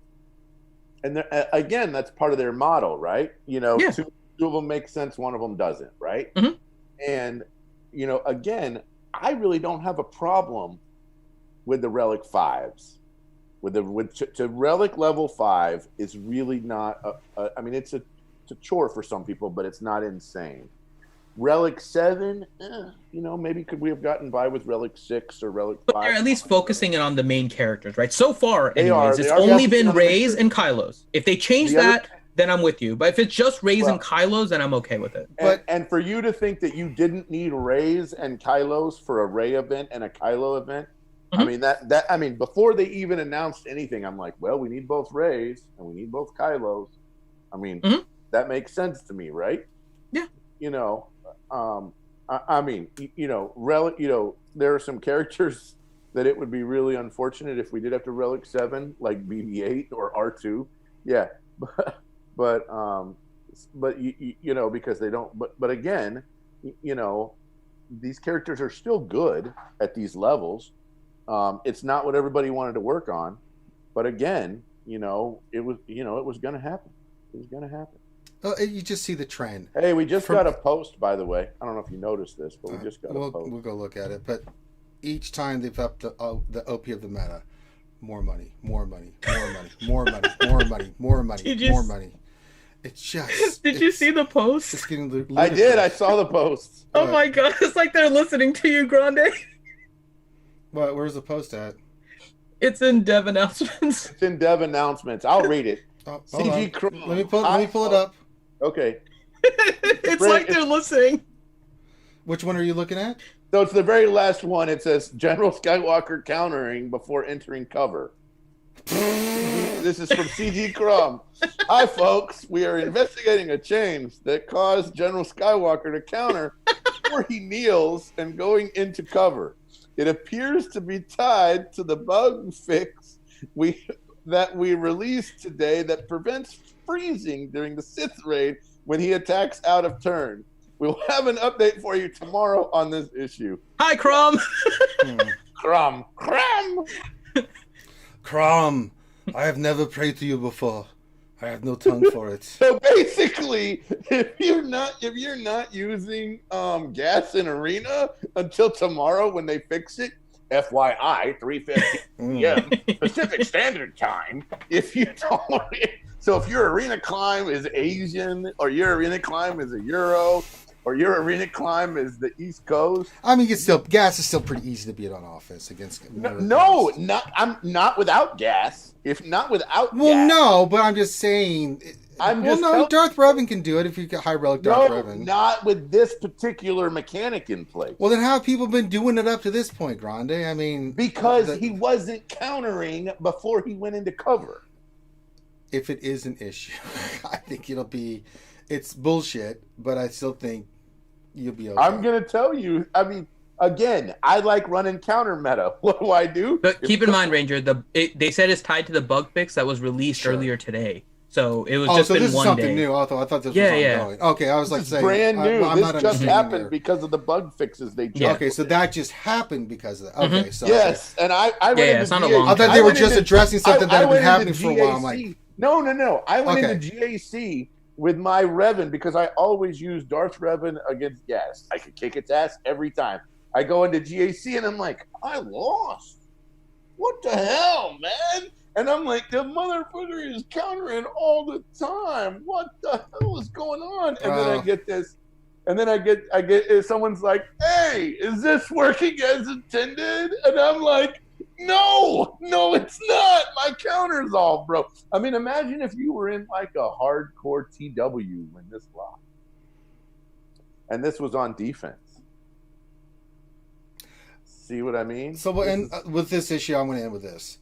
and again, that's part of their model, right? Two of them make sense, one of them doesn't, right? And again, I really don't have a problem with the Relic 5s. To Relic level 5 is really not. I mean, it's a chore for some people, but it's not insane. Relic 7, maybe could we have gotten by with Relic 6 or Relic 5? But they're at least focusing it on the main characters, right? So far, anyways, it's only been Rey's and Kylo's. If they change that, then I'm with you. But if it's just Rey's and Kylo's, then I'm okay with it. And for you to think that you didn't need Rey's and Kylo's for a Rey event and a Kylo event, I mean before they even announced anything, I'm like, well, we need both Rey's and we need both Kylo's. I mean, that makes sense to me, right? Yeah. Relic. There are some characters that it would be really unfortunate if we did have to Relic 7, like BB-8 or R2. Yeah, but because they don't. But again, these characters are still good at these levels. It's not what everybody wanted to work on, but again, it was going to happen. It was going to happen. You just see the trend. Hey, we just got a post, by the way. I don't know if you noticed this, but we just got a post. We'll go look at it. But each time they've upped the OP of the meta, more money, more money, more money, more money, more money, more money, more money. It's just. Did you see the post? It's getting ludicrous. I did. I saw the post. Oh my god! It's like they're listening to you, Grande. What? Where's the post at? It's in dev announcements. It's in dev announcements. I'll read it. CG Chrome. Let me pull it up. Okay. It's like they're listening. Which one are you looking at? So it's the very last one. It says General Skywalker countering before entering cover. This is from CG Crum. Hi, folks. We are investigating a change that caused General Skywalker to counter before he kneels and going into cover. It appears to be tied to the bug fix that we released today that prevents freezing during the Sith raid when he attacks out of turn. We'll have an update for you tomorrow on this issue. Hi, Crum. Crum. Crum, I have never prayed to you before. I have no tongue for it. So basically, if you're not using gas in Arena until tomorrow when they fix it, FYI, 3:50 p.m. Pacific Standard Time. If you don't, so if your arena climb is Asian, or your arena climb is a Euro, or your arena climb is the East Coast. I mean, gas is still pretty easy to beat on offense against. I'm not without gas. If not without gas. Well, no, but I'm just saying. Darth Revan can do it if you get high relic Darth Revan. Not with this particular mechanic in place. Well, then how have people been doing it up to this point, Grande? I mean, because he wasn't countering before he went into cover. If it is an issue, I think it's bullshit, but I still think you'll be okay. I'm going to tell you, I mean, again, I like running counter meta. What do I do? But keep in mind, Ranger, they said it's tied to the bug fix that was released earlier today. So it was just been one day. Oh, so this is something new. I thought this was ongoing. Okay, I was like saying, brand new. I'm this just happened because of the bug fixes they just. Okay, so that just happened because of that. Okay, so yes, and I went into it's not a long. I thought they were just addressing something that had been happening for a while. I'm like, no. I went into GAC with my Revan because I always use Darth Revan against gas. I could kick its ass every time. I go into GAC and I'm like, I lost. What the hell, man? And I'm like, the motherfucker is countering all the time. What the hell is going on? And then I get this. And then I get someone's like, hey, is this working as intended? And I'm like, no, it's not. My counter's off, bro. I mean, imagine if you were in like a hardcore TW when this locked. And this was on defense. See what I mean? So, with this issue, I'm going to end with this.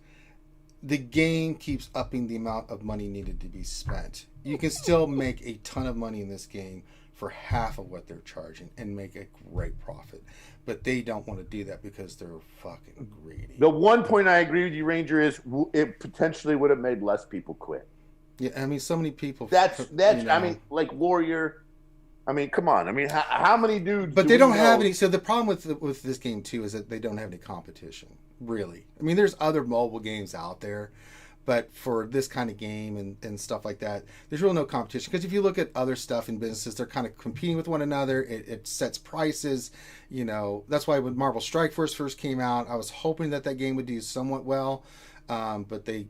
the game keeps upping the amount of money needed to be spent. You can still make a ton of money in this game for half of what they're charging and make a great profit. But they don't want to do that because they're fucking greedy. The one point I agree with you, Ranger, is it potentially would have made less people quit. Yeah, I mean, so many people. That's. I mean, like Warrior. I mean, come on. I mean, how many dudes? But they don't have any. So the problem with this game too is that they don't have any competition. Really, I mean, there's other mobile games out there, but for this kind of game and stuff like that, there's really no competition. Because if you look at other stuff in businesses, they're kind of competing with one another. It sets prices. You know, that's why when Marvel Strike Force first came out, I was hoping that game would do somewhat well, but they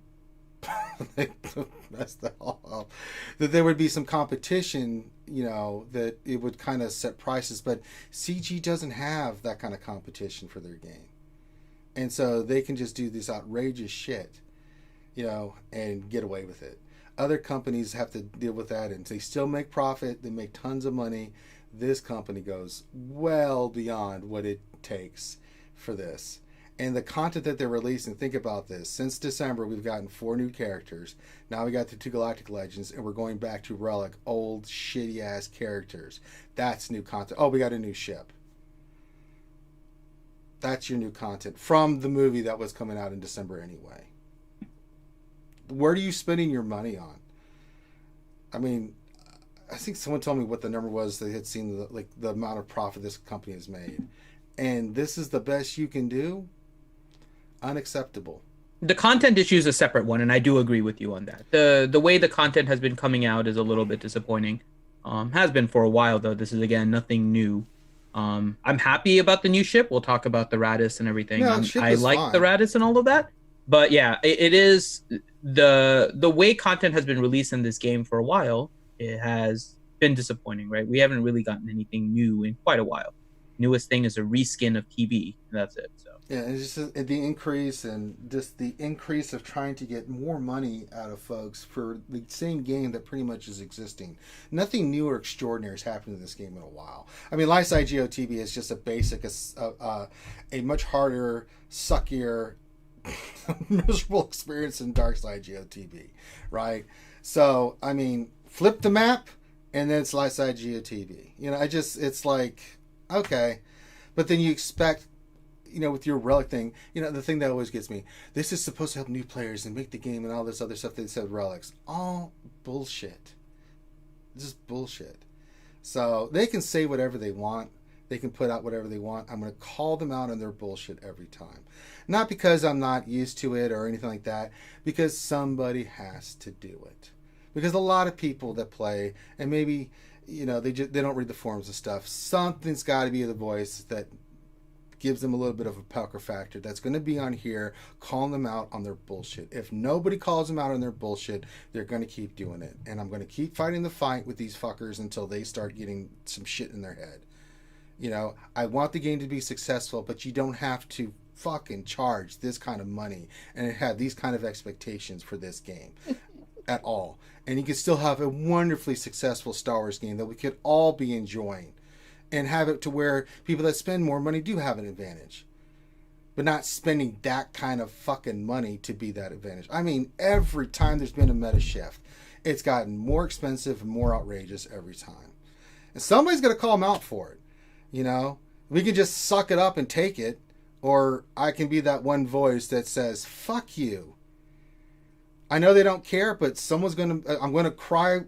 messed that all up. That there would be some competition. You know, that it would kind of set prices, but CG doesn't have that kind of competition for their game. And so they can just do this outrageous shit, you know, and get away with it. Other companies have to deal with that, and they still make profit. They make tons of money. This company goes well beyond what it takes for this. And the content that they're releasing, think about this. Since December, we've gotten 4 new characters. Now we got the 2 Galactic Legends, and we're going back to Relic, old, shitty-ass characters. That's new content. Oh, we got a new ship. That's your new content from the movie that was coming out in December anyway. Where are you spending your money on? I mean, I think someone told me what the number was. They had seen the amount of profit this company has made. And this is the best you can do? Unacceptable. The content issue is a separate one, and I do agree with you on that. The way the content has been coming out is a little bit disappointing. Has been for a while, though. This is, again, nothing new. I'm happy about the new ship. We'll talk about the Raddus and everything. I like fine. The Raddus and all of that. But yeah, it is the way content has been released in this game for a while. It has been disappointing, right? We haven't really gotten anything new in quite a while. Newest thing is a reskin of TV. And that's it. So yeah, it's just the increase and just the increase of trying to get more money out of folks for the same game that pretty much is existing. Nothing new or extraordinary has happened in this game in a while. I mean, SWGOH TV is just a basic, a much harder, suckier, miserable experience in SWGOH TV, right? So, I mean, flip the map and then it's SWGOH TV. You know, it's like, okay. But then you expect, you know, with your Relic thing, you know, the thing that always gets me, this is supposed to help new players and make the game and all this other stuff they said Relics. All bullshit. Just bullshit. So they can say whatever they want. They can put out whatever they want. I'm going to call them out on their bullshit every time. Not because I'm not used to it or anything like that, because somebody has to do it. Because a lot of people that play, and maybe, you know, they don't read the forums and stuff, something's got to be the voice that gives them a little bit of a pucker factor that's going to be on here calling them out on their bullshit. If nobody calls them out on their bullshit, they're going to keep doing it. And I'm going to keep fighting the fight with these fuckers until they start getting some shit in their head. You know, I want the game to be successful, but you don't have to fucking charge this kind of money and have these kind of expectations for this game at all. And you can still have a wonderfully successful Star Wars game that we could all be enjoying and have it to where people that spend more money do have an advantage, but not spending that kind of fucking money to be that advantage. I mean, every time there's been a meta shift, it's gotten more expensive and more outrageous every time. And somebody's going to call them out for it. You know, we can just suck it up and take it, or I can be that one voice that says, fuck you. I know they don't care, but I'm going to cry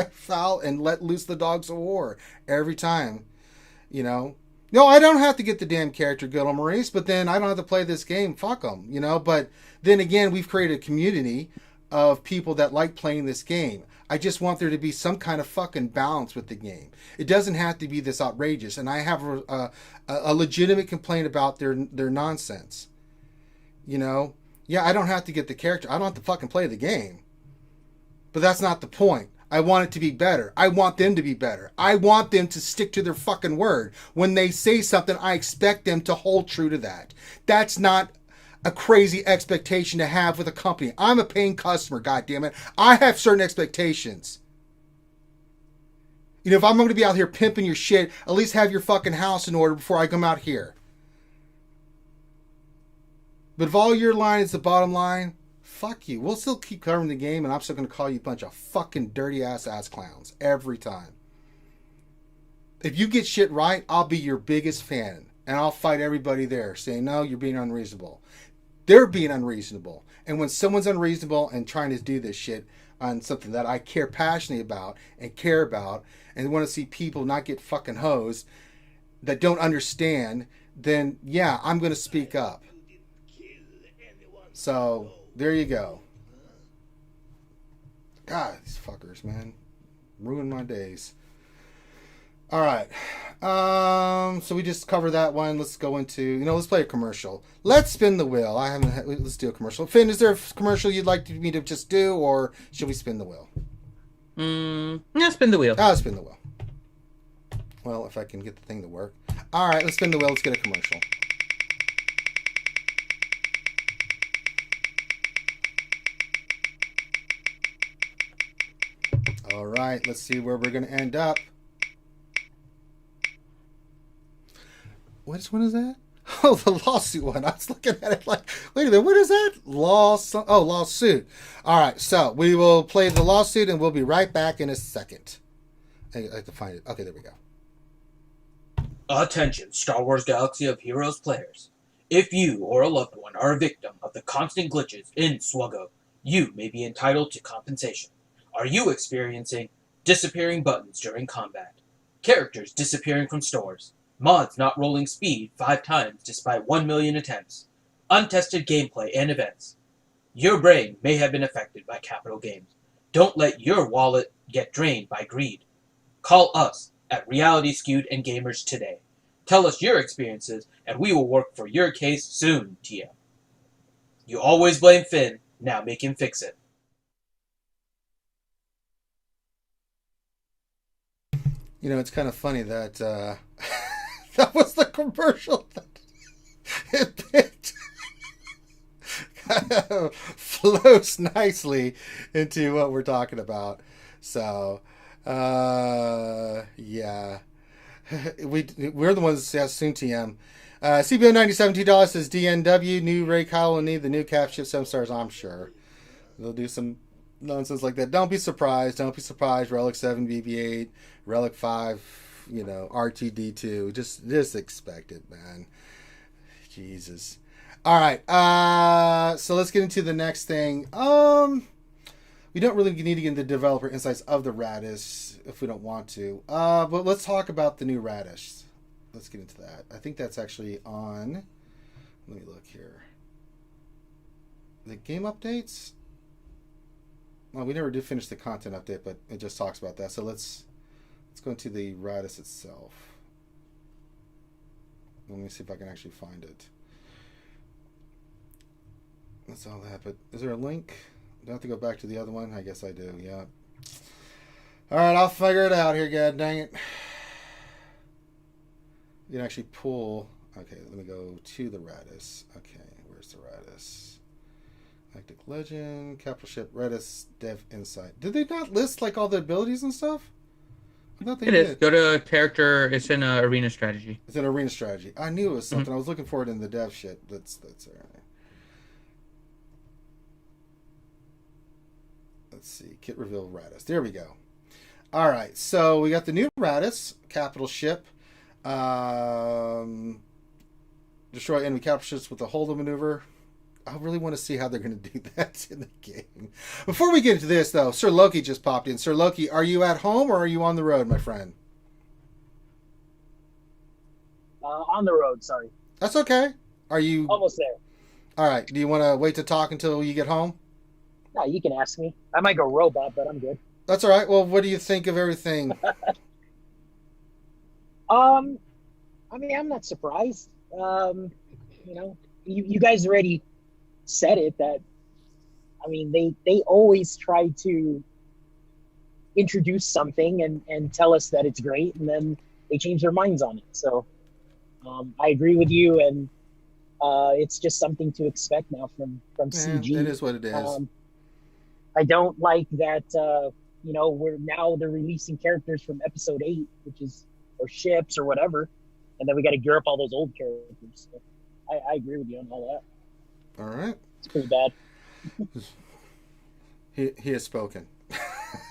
foul and let loose the dogs of war every time, you know. No, I don't have to get the damn character good on Maurice, but then I don't have to play this game. Fuck them, you know. But then again, we've created a community of people that like playing this game. I just want there to be some kind of fucking balance with the game. It doesn't have to be this outrageous. And I have a legitimate complaint about their nonsense. You know? Yeah, I don't have to get the character. I don't have to fucking play the game. But that's not the point. I want it to be better. I want them to be better. I want them to stick to their fucking word. When they say something, I expect them to hold true to that. That's not a crazy expectation to have with a company. I'm a paying customer, goddammit. I have certain expectations. You know, if I'm going to be out here pimping your shit, at least have your fucking house in order before I come out here. But if all your line is the bottom line, fuck you. We'll still keep covering the game, and I'm still going to call you a bunch of fucking dirty ass clowns every time. If you get shit right, I'll be your biggest fan, and I'll fight everybody there saying, no, you're being unreasonable. They're being unreasonable. And when someone's unreasonable and trying to do this shit on something that I care passionately about and care about and want to see people not get fucking hosed that don't understand, then yeah, I'm going to speak up. So, there you go. God, these fuckers, man. Ruin my days. All right. So we just covered that one. Let's go into, let's play a commercial. Let's spin the wheel. Let's do a commercial. Finn, is there a commercial you'd like me to just do, or should we spin the wheel? Yeah, spin the wheel. I'll spin the wheel. Well, if I can get the thing to work. All right, let's spin the wheel. Let's get a commercial. All right, let's see where we're going to end up. Which one is that? Oh, the lawsuit one. I was looking at it like, wait a minute, what is that? Lawsuit. All right, so we will play the lawsuit and we'll be right back in a second. I have to find it. Okay, there we go. Attention, Star Wars Galaxy of Heroes players. If you or a loved one are a victim of the constant glitches in SWGOH, you may be entitled to compensation. Are you experiencing disappearing buttons during combat, characters disappearing from stores, mods not rolling speed 5 times despite 1 million attempts, untested gameplay and events? Your brain may have been affected by capital games. Don't let your wallet get drained by greed. Call us at Reality Skewed and Gamers today. Tell us your experiences and we will work for your case soon, TM. You always blame Finn, now make him fix it. It's kind of funny that that was the commercial that it picked. Kind of flows nicely into what we're talking about. So, yeah. We're the ones that soon TM. CBO $97 says DNW, new Ray Colony, the new cap ship 7 stars, I'm sure. They'll do some nonsense like that. Don't be surprised. Don't be surprised. Relic 7, BB-8, Relic 5, RTD2. Just expect it, man. Jesus. All right. So let's get into the next thing. We don't really need to get into developer insights of the Raddus if we don't want to. But let's talk about the new Raddus. Let's get into that. I think that's actually on. Let me look here. The game updates. Well, we never did finish the content update, but it just talks about that. So let's go into the Raddus itself. Let me see if I can actually find it. That's all that. But is there a link? Do I have to go back to the other one? I guess I do. Yeah. All right, I'll figure it out here. God dang it. You can actually pull. Okay, let me go to the Raddus. Okay, where's the Raddus? Galactic Legend, Capital Ship, Raddus, Dev Insight. Did they not list all the abilities and stuff? I thought they did. It is. Go to character. It's in arena strategy. It's an arena strategy. I knew it was something. I was looking for it in the dev shit. That's there. Let's see. Kit reveal Raddus. There we go. All right. So we got the new Raddus, Capital Ship. Destroy enemy capital ships with a hold maneuver. I really want to see how they're going to do that in the game. Before we get into this, though, Sir Loki just popped in. Sir Loki, are you at home or are you on the road, my friend? On the road, sorry. That's okay. Are you... Almost there. All right. Do you want to wait to talk until you get home? No, you can ask me. I might go robot, but I'm good. That's all right. Well, what do you think of everything? I mean, I'm not surprised. You guys already said it that, I mean, they always try to introduce something and tell us that it's great, and then they change their minds on it. So I agree with you, and it's just something to expect now from CG. It is what it is. I don't like that, they're releasing characters from episode 8, or ships or whatever, and then we got to gear up all those old characters. So I agree with you on all that. All right. It's pretty bad. He has spoken.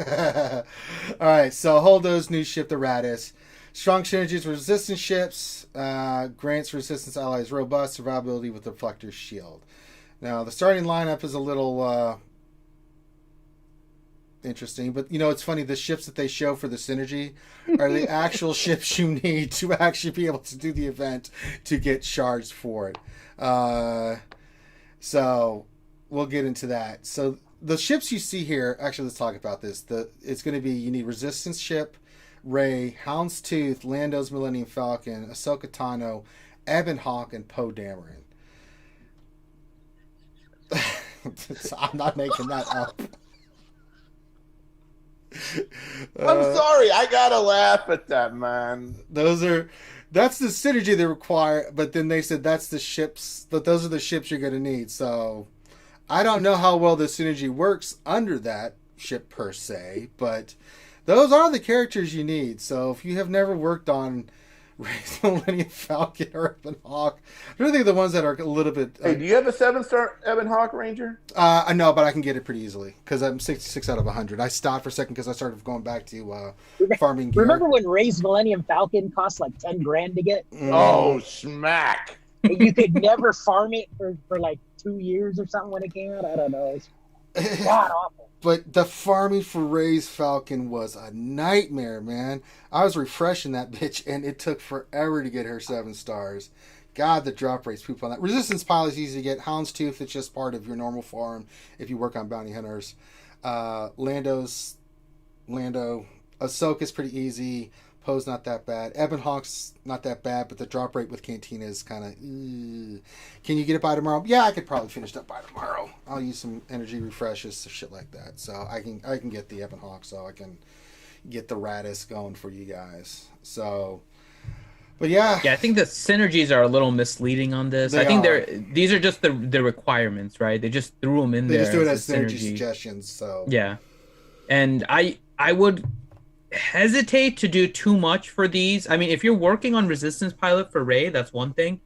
All right, so Holdo's new ship, the Raddus. Strong synergies with resistance ships. Grants resistance allies robust survivability with Reflector Shield. Now, the starting lineup is a little interesting, but it's funny. The ships that they show for the synergy are the actual ships you need to actually be able to do the event to get shards for it. So we'll get into that. So the ships you see here, actually, let's talk about this. It's going to be, you need Resistance ship, Rey, Houndstooth, Lando's Millennium Falcon, Ahsoka Tano, Ebon Hawk, and Poe Dameron. I'm not making that up. I'm sorry, I gotta laugh at that, man. That's the synergy they require, but then they said that's the ships, but those are the ships you're going to need. So I don't know how well the synergy works under that ship per se, but those are the characters you need. So if you have never worked on Rey's Millennium Falcon or Ebon Hawk, I really think the ones that are a little bit... Hey, do you have a 7-star Ebon Hawk Ranger? I know, but I can get it pretty easily because I'm 66 out of 100. I stopped for a second because I started going back to farming gear. Remember when Rey's Millennium Falcon cost like 10 grand to get? Oh, smack. You could never farm it for like 2 years or something when it came out. I don't know. It's god awful. But the farming for Rey's Falcon was a nightmare, man. I was refreshing that bitch, and it took forever to get her 7 stars. God, the drop rates poop on that. Resistance Pilot is easy to get. Houndstooth, it's just part of your normal farm if you work on bounty hunters. Lando. Ahsoka's pretty easy. Poe's not that bad. Ebon Hawk's not that bad, but the drop rate with Cantina is kind of... Can you get it by tomorrow? Yeah, I could probably finish it up by tomorrow. I'll use some energy refreshes, shit like that. So I can get the Ebon Hawk, so I can get the Raddus going for you guys. So... But yeah. Yeah, I think the synergies are a little misleading on this. I think these are just the requirements, right? They just threw them in there. They just do it as synergy suggestions, so... Yeah. And I would hesitate to do too much for these. I mean, if you're working on Resistance Pilot for Rey, that's one thing.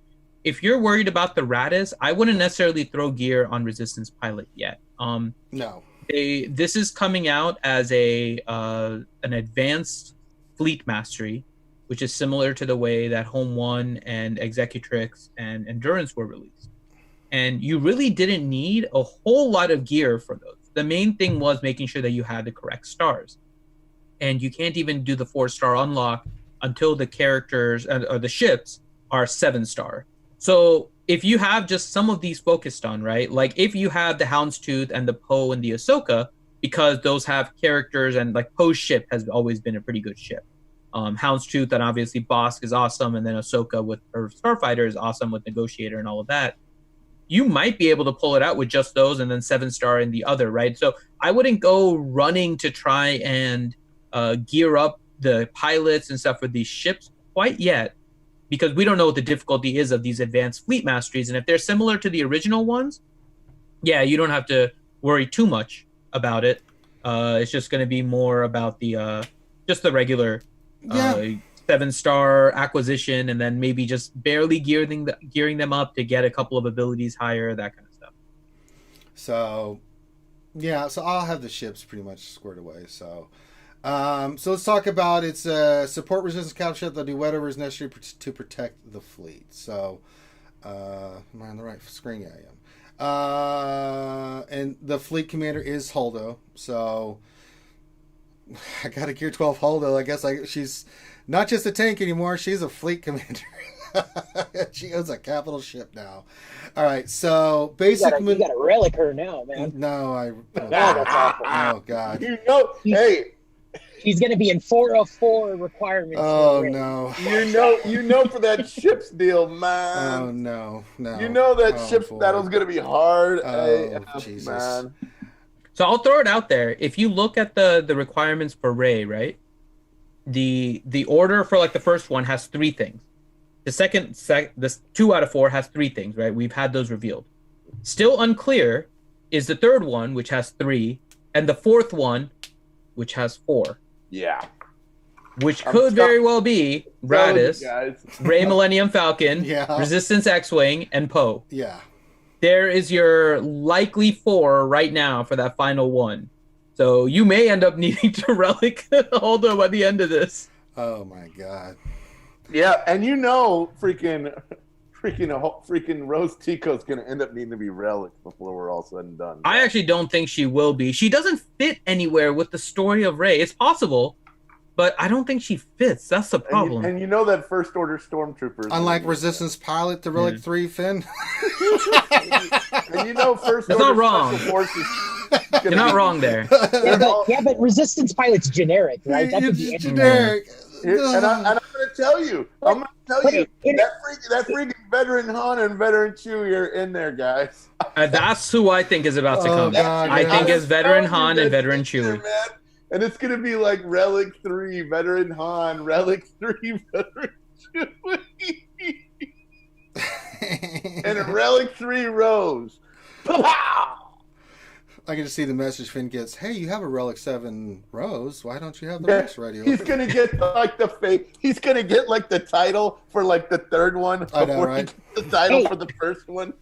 If you're worried about the Raddus, I wouldn't necessarily throw gear on Resistance Pilot yet. No. This is coming out as an advanced fleet mastery, which is similar to the way that Home 1 and Executrix and Endurance were released. And you really didn't need a whole lot of gear for those. The main thing was making sure that you had the correct stars. And you can't even do the 4-star unlock until the characters or the ships are 7-star. So if you have just some of these focused on, right? Like if you have the Houndstooth and the Poe and the Ahsoka, because those have characters, and like Poe's ship has always been a pretty good ship. Houndstooth and obviously Bosk is awesome, and then Ahsoka with her Starfighter is awesome with Negotiator and all of that. You might be able to pull it out with just those and then 7-star in the other, right? So I wouldn't go running to try and gear up the pilots and stuff for these ships quite yet, because we don't know what the difficulty is of these advanced fleet masteries. And if they're similar to the original ones, yeah, you don't have to worry too much about it. It's just going to be more about the just the regular 7-star acquisition, and then maybe just barely gearing them up to get a couple of abilities higher, that kind of stuff. So yeah, so I'll have the ships pretty much squared away. So let's talk about its support resistance capital ship that'll do whatever is necessary to protect the fleet. So am I on the right screen? Yeah, I am. And the fleet commander is Holdo. So I got a Gear 12 Holdo. I guess she's not just a tank anymore. She's a fleet commander. She owns a capital ship now. All right, so basically... You got to relic her now, man. No, that's awful. Oh, God. Hey... He's going to be in 404 requirements. Oh, no. You know for that ships deal, man. Oh, no. You know that ships battle's going to be hard. Oh, Jesus. Man. So I'll throw it out there. If you look at the requirements for Rey, right? The order for like the first one has 3 things. The 2 out of 4 has 3 things, right? We've had those revealed. Still unclear is the third one, which has 3, and the fourth one, which has 4. Yeah. Which could very well be Raddus, Rey Millennium Falcon, Yeah. Resistance X-Wing, and Poe. Yeah. there is your likely 4 right now for that final one. So you may end up needing to relic Holdo by the end of this. Oh my god. Yeah, and freaking Rose Tico's gonna end up needing to be relic before we're all said and done. I actually don't think she will be. She doesn't fit anywhere with the story of Rey. It's possible, but I don't think she fits. That's the problem. And that First Order stormtroopers. Unlike Resistance pilot, the Relic 3 Finn. And First That's Order not wrong. Special Forces. You're not wrong there. But Resistance pilot's generic, right? That could be generic. And I'm going to tell you, that freaking veteran Han and veteran Chewie are in there, guys. That's who I think is about to come. God, I think it's veteran Han and veteran Chewie. And it's going to be like Relic 3, veteran Han, Relic 3, veteran Chewie. And a Relic 3 Rose. Pow! I can just see the message Finn gets. Hey, you have a Relic 7 Rose. Why don't you have the rest ready? He's gonna get He's gonna get like the title for like the third one. I know, right? He gets the title for the first one.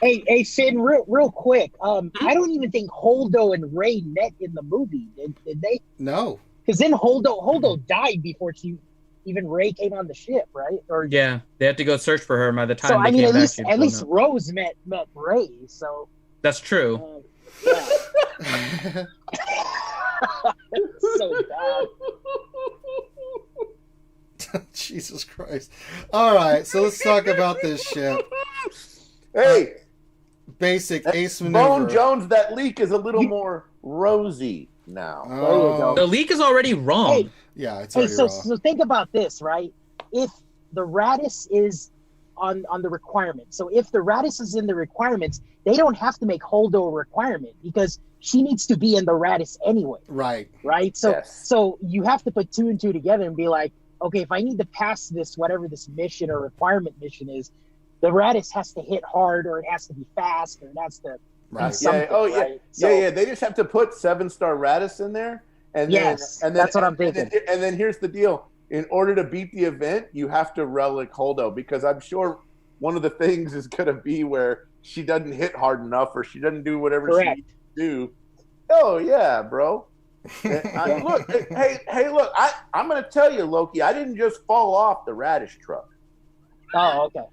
Hey, Finn, real quick. I don't even think Holdo and Rey met in the movie. Did they? No. Because then Holdo died before even Rey came on the ship, right? Or yeah, they had to go search for her by the time. So they I mean, came at least Rose met Rey. So that's true. Yeah. So bad. Jesus Christ. All right, so let's talk about this ship. Hey, basic ace maneuver. Bone Jones, that leak is a little more rosy now. Oh. The leak is already wrong. Hey, yeah, it's already so wrong. so think about this, right? If the Raddus is on the requirement, so if the Raddus is in the requirements, they don't have to make Holdo a requirement because she needs to be in the Raddus anyway. Right. So you have to put 2 and 2 together and be like, okay, if I need to pass this, whatever this mission or requirement mission is, the Raddus has to hit hard, or it has to be fast, or it has to Right. something, right? Yeah. They just have to put 7-star Raddus in there, and that's what I'm thinking. And then here's the deal: in order to beat the event, you have to relic Holdo, because I'm sure one of the things is going to be where she doesn't hit hard enough, or she doesn't do whatever she needs to do. Oh yeah, bro. Look, I'm going to tell you, Loki, I didn't just fall off the radish truck. Oh, okay.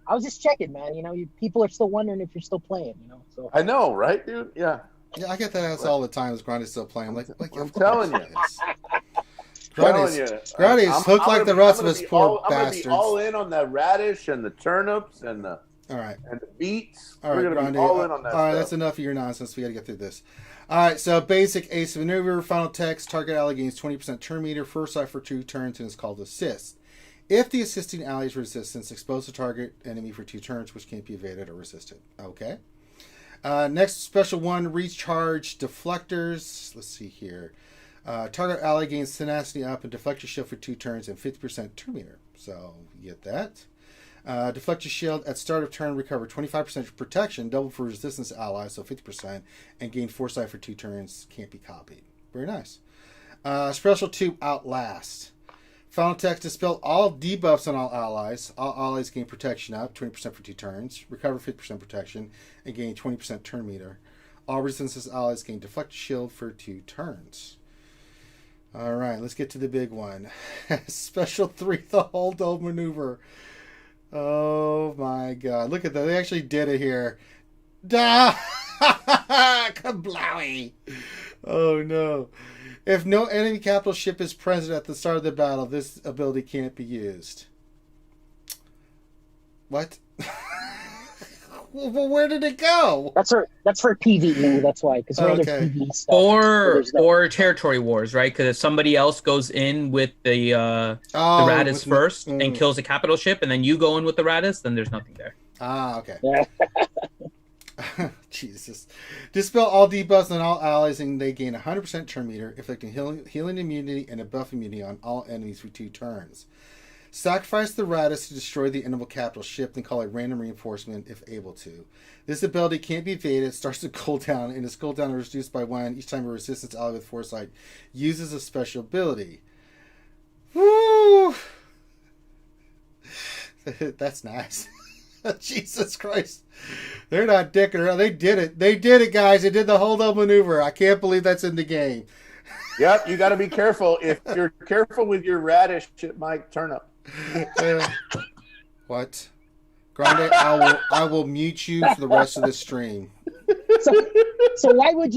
I was just checking, man. People are still wondering if you're still playing. So I know, right, dude? Yeah. Yeah, I get that all the time. Is Grandy's still playing? I'm telling you. Grandy's hooked like the rest of us poor bastards. I'm gonna be all in on the radish and the turnips and the beets. All right, We're gonna Grandy. be all in on that. All right, stuff. that's enough of your nonsense. We got to get through this. All right, so basic ace maneuver. Final text: target ally gains 20% turn meter, first sight for 2 turns, and is called assist. If the assisting ally's resistance, expose the target enemy for 2 turns, which can't be evaded or resisted. Okay. Next special one: recharge deflectors. Let's see here. Target ally gains tenacity up and deflector shield for 2 turns and 50% turn meter. So you get that. Deflector shield at start of turn, recover 25% protection, double for resistance allies, so 50%, and gain foresight for 2 turns. Can't be copied. Very nice. Special 2, outlast. Final text: dispel all debuffs on all allies. All allies gain protection up 20% for 2 turns, recover 50% protection, and gain 20% turn meter. All resistance allies gain deflector shield for 2 turns. All right, let's get to the big one. Special 3, the Holdo maneuver. Oh my god. Look at that. They actually did it here. Da! Kablowy! Oh no. If no enemy capital ship is present at the start of the battle, this ability can't be used. What? Well, where did it go? That's for PvE. That's why, because we're Okay. PvE stuff. Or territory wars, right? Because if somebody else goes in with the Raddus first and kills a capital ship, and then you go in with the Raddus, then there's nothing there. Ah, okay. Jesus. Dispel all debuffs on all allies, and they gain 100% turn meter, inflicting healing immunity and a buff immunity on all enemies for 2 turns. Sacrifice the Raddus to destroy the enemy capital ship, then call a random reinforcement if able to. This ability can't be evaded, starts to cooldown, and its cooldown is reduced by 1 each time a resistance ally with foresight uses a special ability. Woo! That's nice. Jesus Christ. They're not dicking around. They did it. They did it, guys. They did the hold-up maneuver. I can't believe that's in the game. Yep, you got to be careful. If you're careful with your Raddus, it might turn up. What? Grande, I will mute you for the rest of the stream. So why would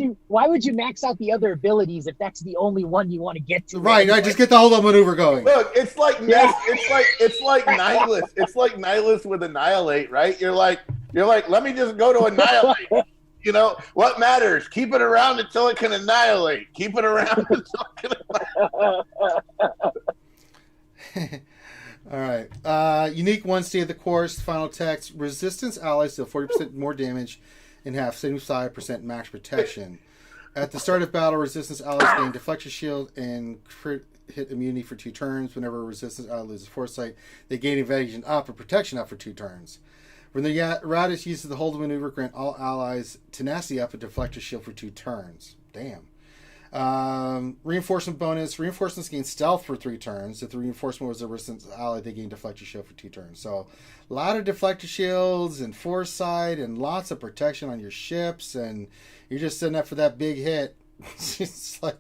you max out the other abilities if that's the only one you want to get to? Right, anyway? just get the hold-up maneuver going. Look, it's like Nihilus. It's like Nihilus with Annihilate, right? You're like, let me just go to Annihilate. You know, what matters? Keep it around until it can annihilate. Keep it around until it can annihilate. All right. Unique one state of the course. Final text. Resistance allies deal 40% more damage and have 75% max protection. At the start of battle, resistance allies gain deflection shield and crit hit immunity for 2 turns. Whenever a resistance ally loses foresight, they gain evasion up or protection up for 2 turns. When the Raddus uses the hold maneuver, grant all allies tenacity up and deflector shield for 2 turns. Damn. Reinforcement bonus. Reinforcements gain stealth for 3 turns. If the reinforcement was a resistance ally, they gain deflector shield for 2 turns. So a lot of deflector shields and foresight and lots of protection on your ships, and you're just setting up for that big hit. It's like,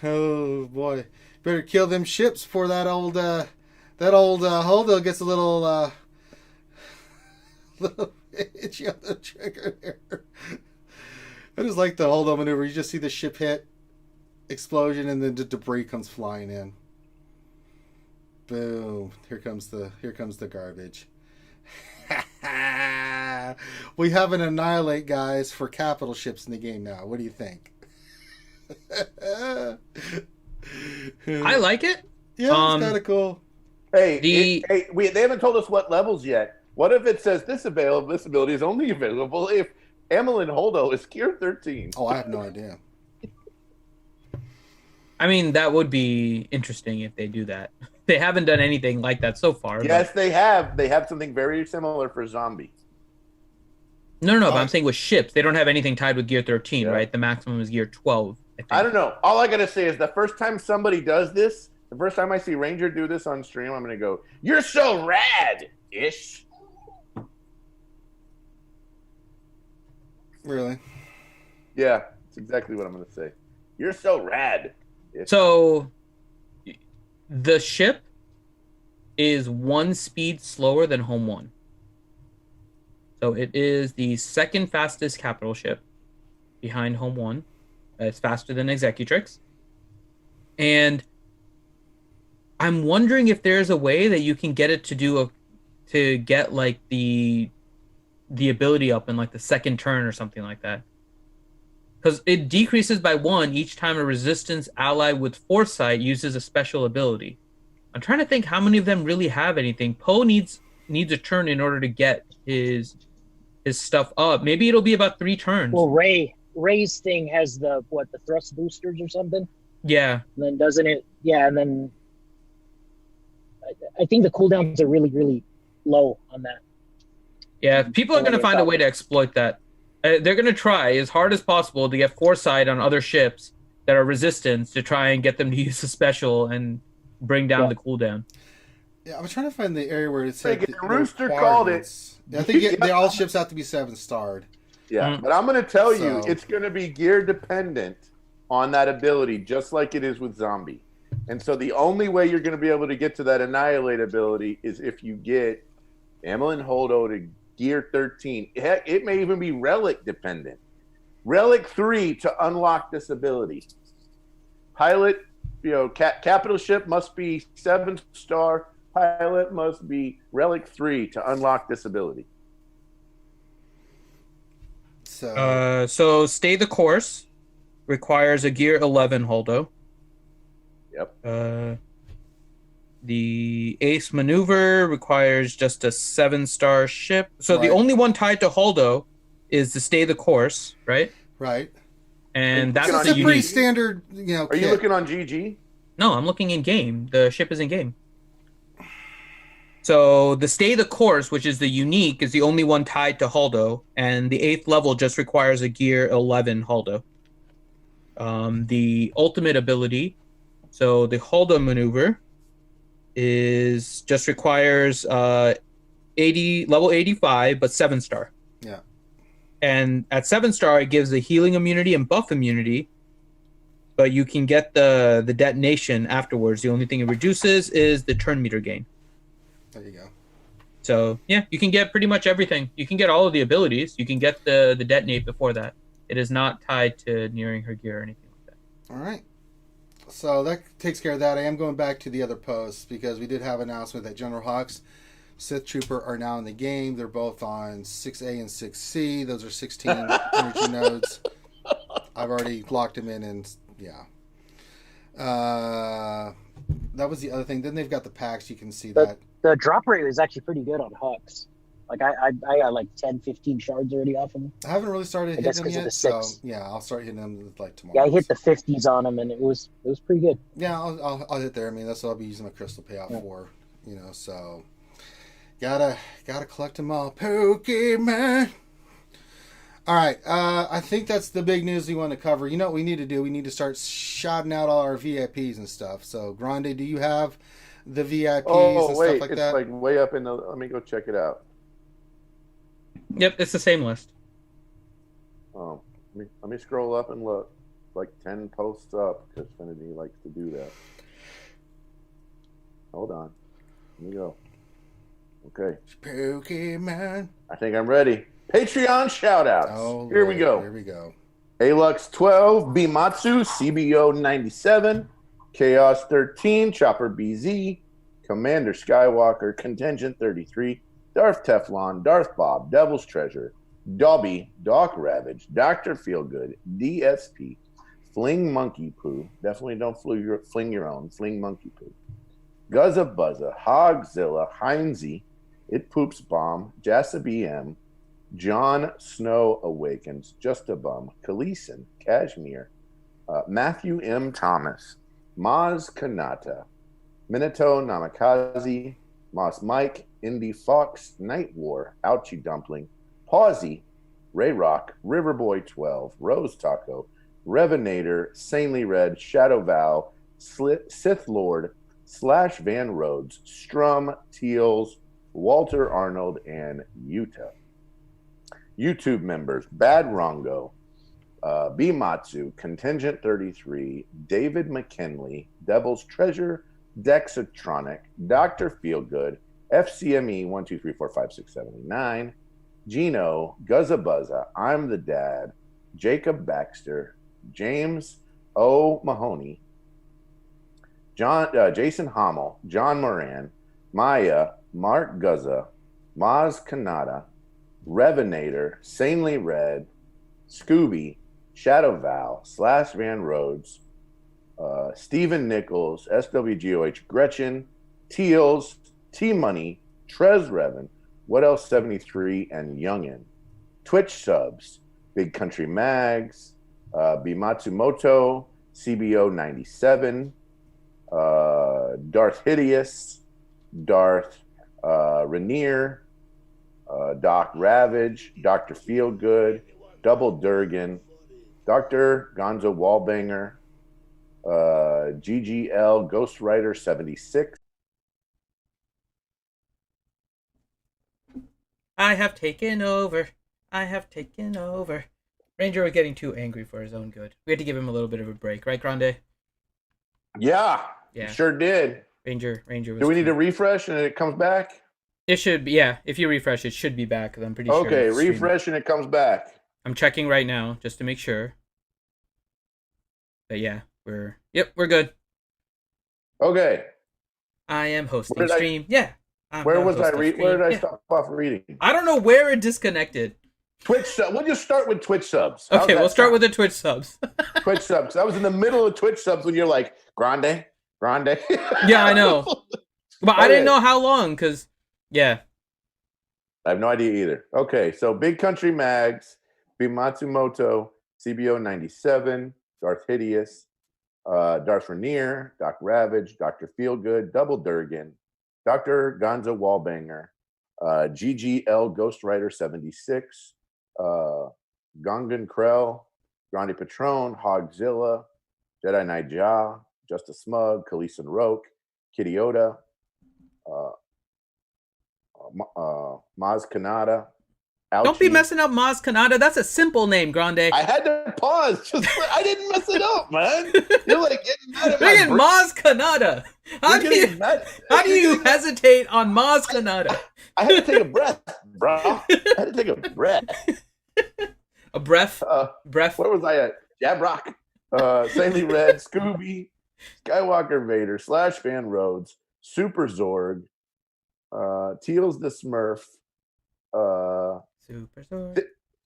oh boy, better kill them ships before that old Holdo gets a little itchy on the trigger there. I just like the hold-on maneuver. You just see the ship hit, explosion, and then the debris comes flying in. Boom! Here comes the garbage. We have an annihilate, guys, for capital ships in the game now. What do you think? I like it. Yeah, it's kind of cool. Hey, they haven't told us what levels yet. What if it says this ability is only available if Amelin Holdo is Gear 13? Oh, I have no idea. I mean, that would be interesting if they do that. They haven't done anything like that so far. Yes, but... they have. They have something very similar for zombies. No, but I'm saying with ships, they don't have anything tied with Gear 13, right? The maximum is Gear 12. I don't know. All I got to say is the first time somebody does this, the first time I see Ranger do this on stream, I'm going to go, "You're so rad-ish." Really? Yeah, that's exactly what I'm going to say. You're so rad. So, the ship is 1 speed slower than Home 1. So, it is the second fastest capital ship behind Home 1. It's faster than Executrix. And I'm wondering if there's a way that you can get it to get like the ability up in like the second turn or something like that. Because it decreases by 1 each time a resistance ally with foresight uses a special ability. I'm trying to think how many of them really have anything. Poe needs a turn in order to get his stuff up. Maybe it'll be about 3 turns. Well, Ray's thing has the thrust boosters or something. Yeah. And then doesn't it? Yeah, and then I think the cooldowns are really, really low on that. Yeah, people are going to find a way to exploit that. They're going to try as hard as possible to get foresight on other ships that are resistance to try and get them to use a special and bring down the cooldown. Yeah, I'm trying to find the area where it said Rooster called it. I think all ships have to be 7-starred. Yeah, but I'm going to tell you, it's going to be gear dependent on that ability, just like it is with zombie. And so the only way you're going to be able to get to that annihilate ability is if you get Amelin Holdo to Gear 13. Heck, it may even be relic dependent. Relic 3 to unlock this ability. Pilot, capital ship must be 7-star. Pilot must be relic 3 to unlock this ability. So stay the course requires a Gear 11 Holdo. Yep. The Ace Maneuver requires just a 7-star ship. So the only one tied to Holdo is to stay the course, right? Right. And that's a pretty standard, Are you looking on GG? No, I'm looking in game. The ship is in game. So the stay the course, which is the unique, is the only one tied to Holdo, and the 8th level just requires a Gear 11 Holdo. The ultimate ability, so the Holdo maneuver, just requires 8 level 85, but 7-star. Yeah. And at 7-star, it gives the healing immunity and buff immunity, but you can get the detonation afterwards. The only thing it reduces is the turn meter gain. There you go. So yeah, you can get pretty much everything. You can get all of the abilities. You can get the detonate before that. It is not tied to nearing her gear or anything like that. All right. So that takes care of that. I am going back to the other posts because we did have an announcement that General Hawks, Sith Trooper are now in the game. They're both on 6A and 6C. Those are 16 energy nodes. I've already locked them in, and yeah. That was the other thing. Then they've got the packs. You can see that. The drop rate is actually pretty good on Hux. Like I got like 10, 15 shards already off him. I haven't really started hitting them yet, so yeah, I'll start hitting them like tomorrow. Yeah, I hit the 50s on them, and it was pretty good. Yeah, I'll hit there. I mean, that's what I'll be using my crystal payout for, So gotta collect them all, Pokemon. All right, I think that's the big news we want to cover. You know what we need to do? We need to start shouting out all our VIPs and stuff. So, Grande, do you have the VIPs and stuff like that? It's like way up in the. Let me go check it out. Yep, it's the same list. Oh, let me scroll up and look. It's like 10 posts up because Finity likes to do that. Hold on. Let me go. Okay. Pokemon. I think I'm ready. Patreon shoutouts. Oh, Here we go. Here we go. Alux 12, Bimatsu, CBO 97, Chaos 13, Chopper BZ, Commander Skywalker, Contingent 33, Darth Teflon, Darth Bob, Devil's Treasure, Dobby, Doc Ravage, Dr. Feelgood, DSP, Fling Monkey Poo. Definitely don't fling your own. Fling Monkey Poo. Guzza Buzza, Hogzilla, Heinze, It Poops Bomb, Jassa BM, John Snow Awakens, Just a Bum, Khaleeson, Kashmir, Matthew M. Thomas, Maz Kanata, Minato Namikaze, Moss Mike, Indy Fox, Night War, Ouchie Dumpling, Pawsey, Ray Rock, Riverboy 12, Rose Taco, Revenator, Sanely Red, Shadow Vow, Sith Lord, Slash Van Rhodes, Strum, Teals, Walter Arnold, and Utah. YouTube members, Bad Rongo, Bimatsu, Contingent 33, David McKinley, Devil's Treasure, Dexatronic, Dr. Feelgood, FCME 1, 2, 3, 4, 5, 6, 7, 8, 9, Gino, Guzza Buzza, I'm the Dad, Jacob Baxter, James O. Mahoney, Jason Hommel, John Moran, Maya, Mark Guzza, Maz Kanata, Revenator, Sanely Red, Scooby, Shadow Val, Slash Van Rhodes, Stephen Nichols, SWGOH, Gretchen, Teals, T-Money, Trez Revan, What Else 73, and Youngin. Twitch subs, Big Country Mags, Bimatsumoto, CBO 97, Darth Hideous, Darth Rainier, Doc Ravage, Dr. Feelgood, Double Durgan, Dr. Gonzo Wallbanger, GGL Ghostwriter 76. I have taken over. I have taken over. Ranger was getting too angry for his own good. We had to give him a little bit of a break, right, Grande? Yeah, Yeah. Sure did. Ranger was. Do we need to refresh and it comes back? It should be, yeah. If you refresh, it should be back. I'm pretty sure. Okay, refresh and it comes back. I'm checking right now just to make sure. But yeah, we're good. Okay. I am hosting stream. Yeah. Where did I stop off reading? I don't know where it disconnected. Twitch subs. We'll just start with Twitch subs. Okay, we'll start with the Twitch subs. Twitch subs. I was in the middle of Twitch subs when you're like, Grande. Yeah, I know. But I didn't know how long, because, yeah. I have no idea either. Okay, so Big Country Mags, Bimatsumoto, CBO 97, Darth Hideous, Darth Rainier, Doc Ravage, Dr. Feelgood, Double Durgan, Dr. Gonzo Wallbanger, GGL Ghostwriter 76, Gungan Krell, Grande Patron, Hogzilla, Jedi Knight Ja, Justice Smug, Khaleeson Roke, Kitty Oda, Maz Kanata. Don't be messing up Maz Kanata. That's a simple name, Grande. I had to pause. I didn't mess it up, man. You're like getting mad at Friggin' Maz Kanata. How do you hesitate on Maz Kanata? I had to take a breath, bro. I had to take a breath. A breath? Breath. Where was I at? Jabrock. Saintly Red, Scooby, Skywalker Vader, Slash Fan Rhodes, Super Zorg, Teals the Smurf, Super Zorg,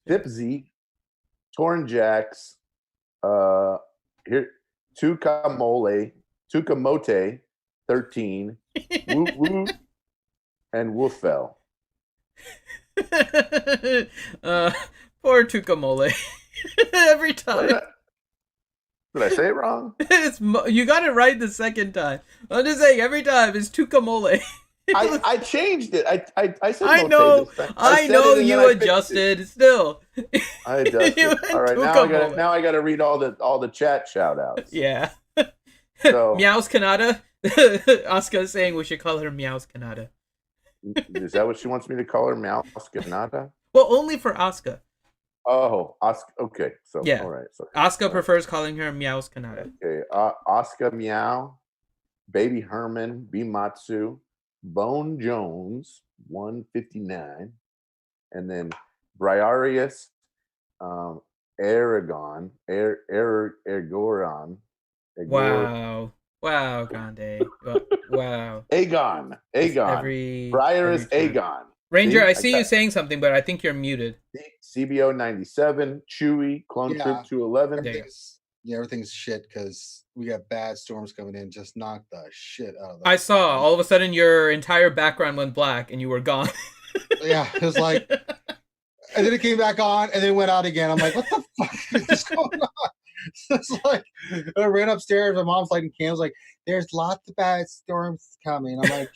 Dipsy, Torn Jacks, here Tukamote, 13, Woot Woot, and Woofel. Poor Tukamole. Every time. Did I say it wrong? You got it right the second time. I'm just saying, every time it's Tukamole. I changed it. I said I know. I know you adjusted. Still. I adjusted. All right, now I got to read all the chat shout outs. Yeah. So, Meows Kanata. Asuka is saying we should call her Meows Kanata. Is that what she wants me to call her, Meows Kanata? Well, only for Asuka. Oh, Asuka. Okay, so yeah. All right. So Asuka prefers calling her Meows Kanata. Okay, Asuka Meow, Baby Herman, Bimatsu, Bone Jones, 159, and then Briarius, Aragon, Ergoron. Wow, Grande. Wow. Aegon. Briarius Aegon. Ranger, I see you saying something, but I think you're muted. CBO 97, Chewy, Clone Troop 211. Everything's shit because we got bad storms coming in. Just knocked the shit out of them. I saw. All of a sudden, your entire background went black and you were gone. Yeah, it was like... And then it came back on and then went out again. I'm like, what the fuck is going on? It's like, I ran upstairs. My mom's lighting candles. Like, there's lots of bad storms coming. I'm like,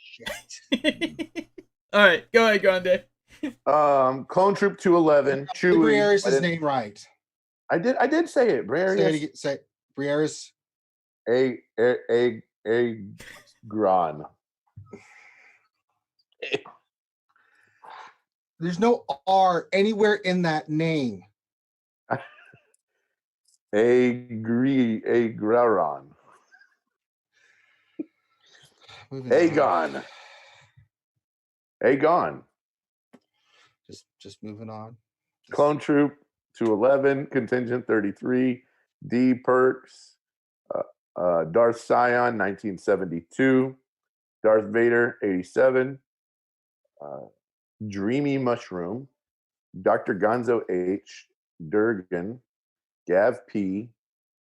shit. All right, go ahead, Grande. Clone Troop 211. Chewy. Briaris' his name right. I did say it. Briaris. Say Briaris. Gron. There's no R anywhere in that name. Agraron. Aegon. Just moving on. Clone Troop 211, Contingent 33, D Perks, Darth Scion 1972, Darth Vader 87, Dreamy Mushroom, Dr. Gonzo H, Durgan, Gav P,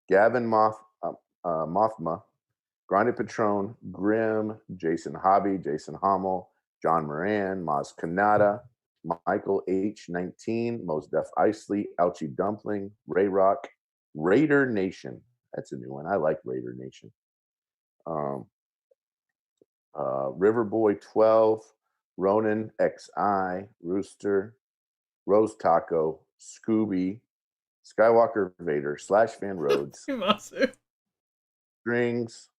Gavin Mothma, Grande Patron, Grim, Jason Hobby, Jason Hommel, John Moran, Maz Kanata, Michael H19, Mos Def Isley, Ouchie Dumpling, Ray Rock, Raider Nation. That's a new one. I like Raider Nation. Riverboy 12, Ronan XI, Rooster, Rose Taco, Scooby, Skywalker Vader, Slash Fan Rhodes, Strings,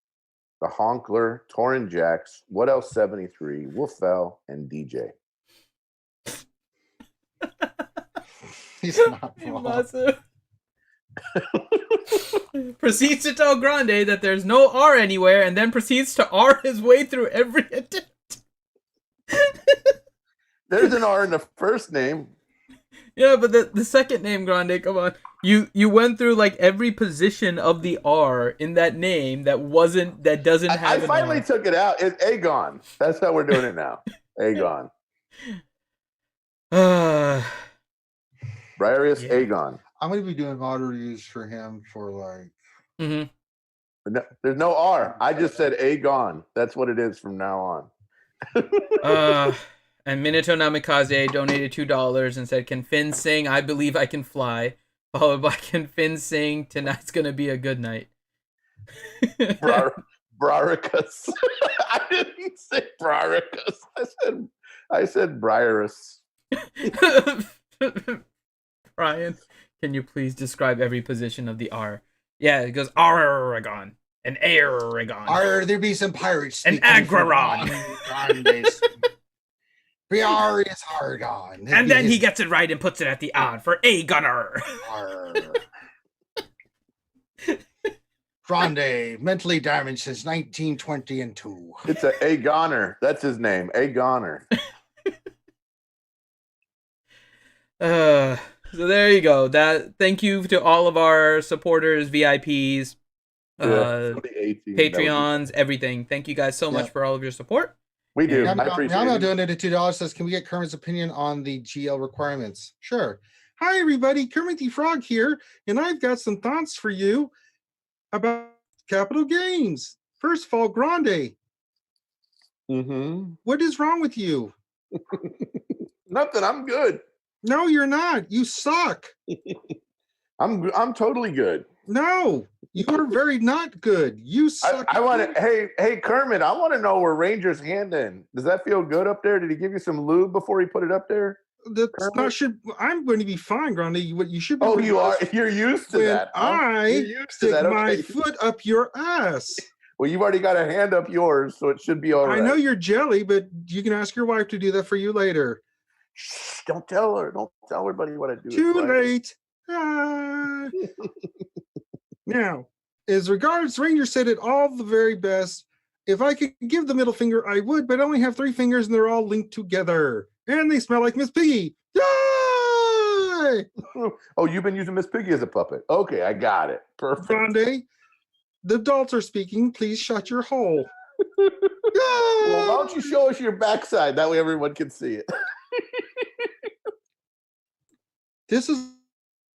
The Honkler, Torin Jacks, What Else 73, Wolfell, and DJ. He's not wrong. Proceeds to tell Grande that there's no R anywhere, and then proceeds to R his way through every attempt. There's an R in the first name. Yeah, but the second name, Grande, come on. You went through like every position of the R in that name that doesn't have. I finally took it out. It's Aegon. That's how we're doing it now. Aegon. Briarius Aegon. I'm going to be doing auto reviews for him for like. Mm-hmm. No, there's no R. I just said Aegon. That's what it is from now on. And Minato Namikaze donated $2 and said, "Can Finn sing 'I Believe I Can Fly'?" Followed by, "Can Finn sing 'Tonight's Gonna Be a Good Night'?" Braricus. I didn't say Braricus. I said Briarus. Brian, can you please describe every position of the R? Yeah, it goes Aragon and Aragon. There be some pirates. And Agraron. PR is hard on. And then he gets it right and puts it at the odd for A Gunner. Grande, mentally damaged since 1920 and 2. It's A Goner. That's his name. A Goner. So there you go. Thank you to all of our supporters, VIPs, Patreons, everything. Thank you guys so much for all of your support. We do. I appreciate it. Now donated $2 says, can we get Kermit's opinion on the GL requirements? Sure. Hi, everybody. Kermit the Frog here, and I've got some thoughts for you about capital gains. First of all, Grande. Mm-hmm. What is wrong with you? Nothing. I'm good. No, you're not. You suck. I'm totally good. No, you are very not good. You suck. I want to. Hey, Kermit. I want to know where Ranger's hand in. Does that feel good up there? Did he give you some lube before he put it up there? That's not should. I'm going to be fine, Grande. What you should be. Oh, you are. You're used to that. I stick my foot up your ass. Well, you've already got a hand up yours, so it should be all right. I know you're jelly, but you can ask your wife to do that for you later. Shh, don't tell her. Don't tell everybody what I do. Too late. Now, as regards, Ranger said it all the very best. If I could give the middle finger, I would, but I only have 3 fingers and they're all linked together. And they smell like Miss Piggy. Yay! Oh, you've been using Miss Piggy as a puppet. Okay, I got it. Perfect. Grande, the adults are speaking. Please shut your hole. Well, why don't you show us your backside? That way everyone can see it. This is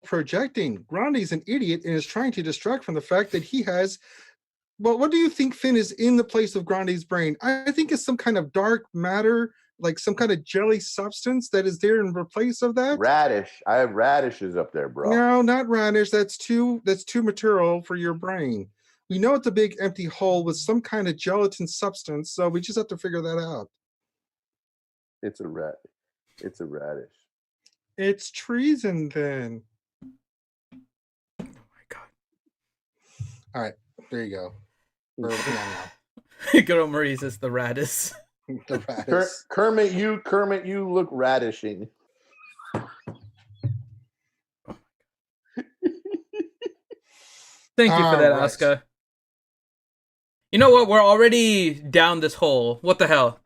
projecting. Grande's an idiot and is trying to distract from the fact that he has. Well, what do you think, Finn, is in the place of Grande's brain? I think it's some kind of dark matter, like some kind of jelly substance that is there in place of that. Radish. I have radishes up there, bro. No, not radish. That's too material for your brain. We know it's a big empty hole with some kind of gelatin substance, so we just have to figure that out. It's a rat. It's a radish. It's treason, then. Oh my god! All right, there you go. Good old Maurice is the Raddus. The Raddus. Kermit, you look radishing. Thank you for that, Asuka. You know what? We're already down this hole. What the hell?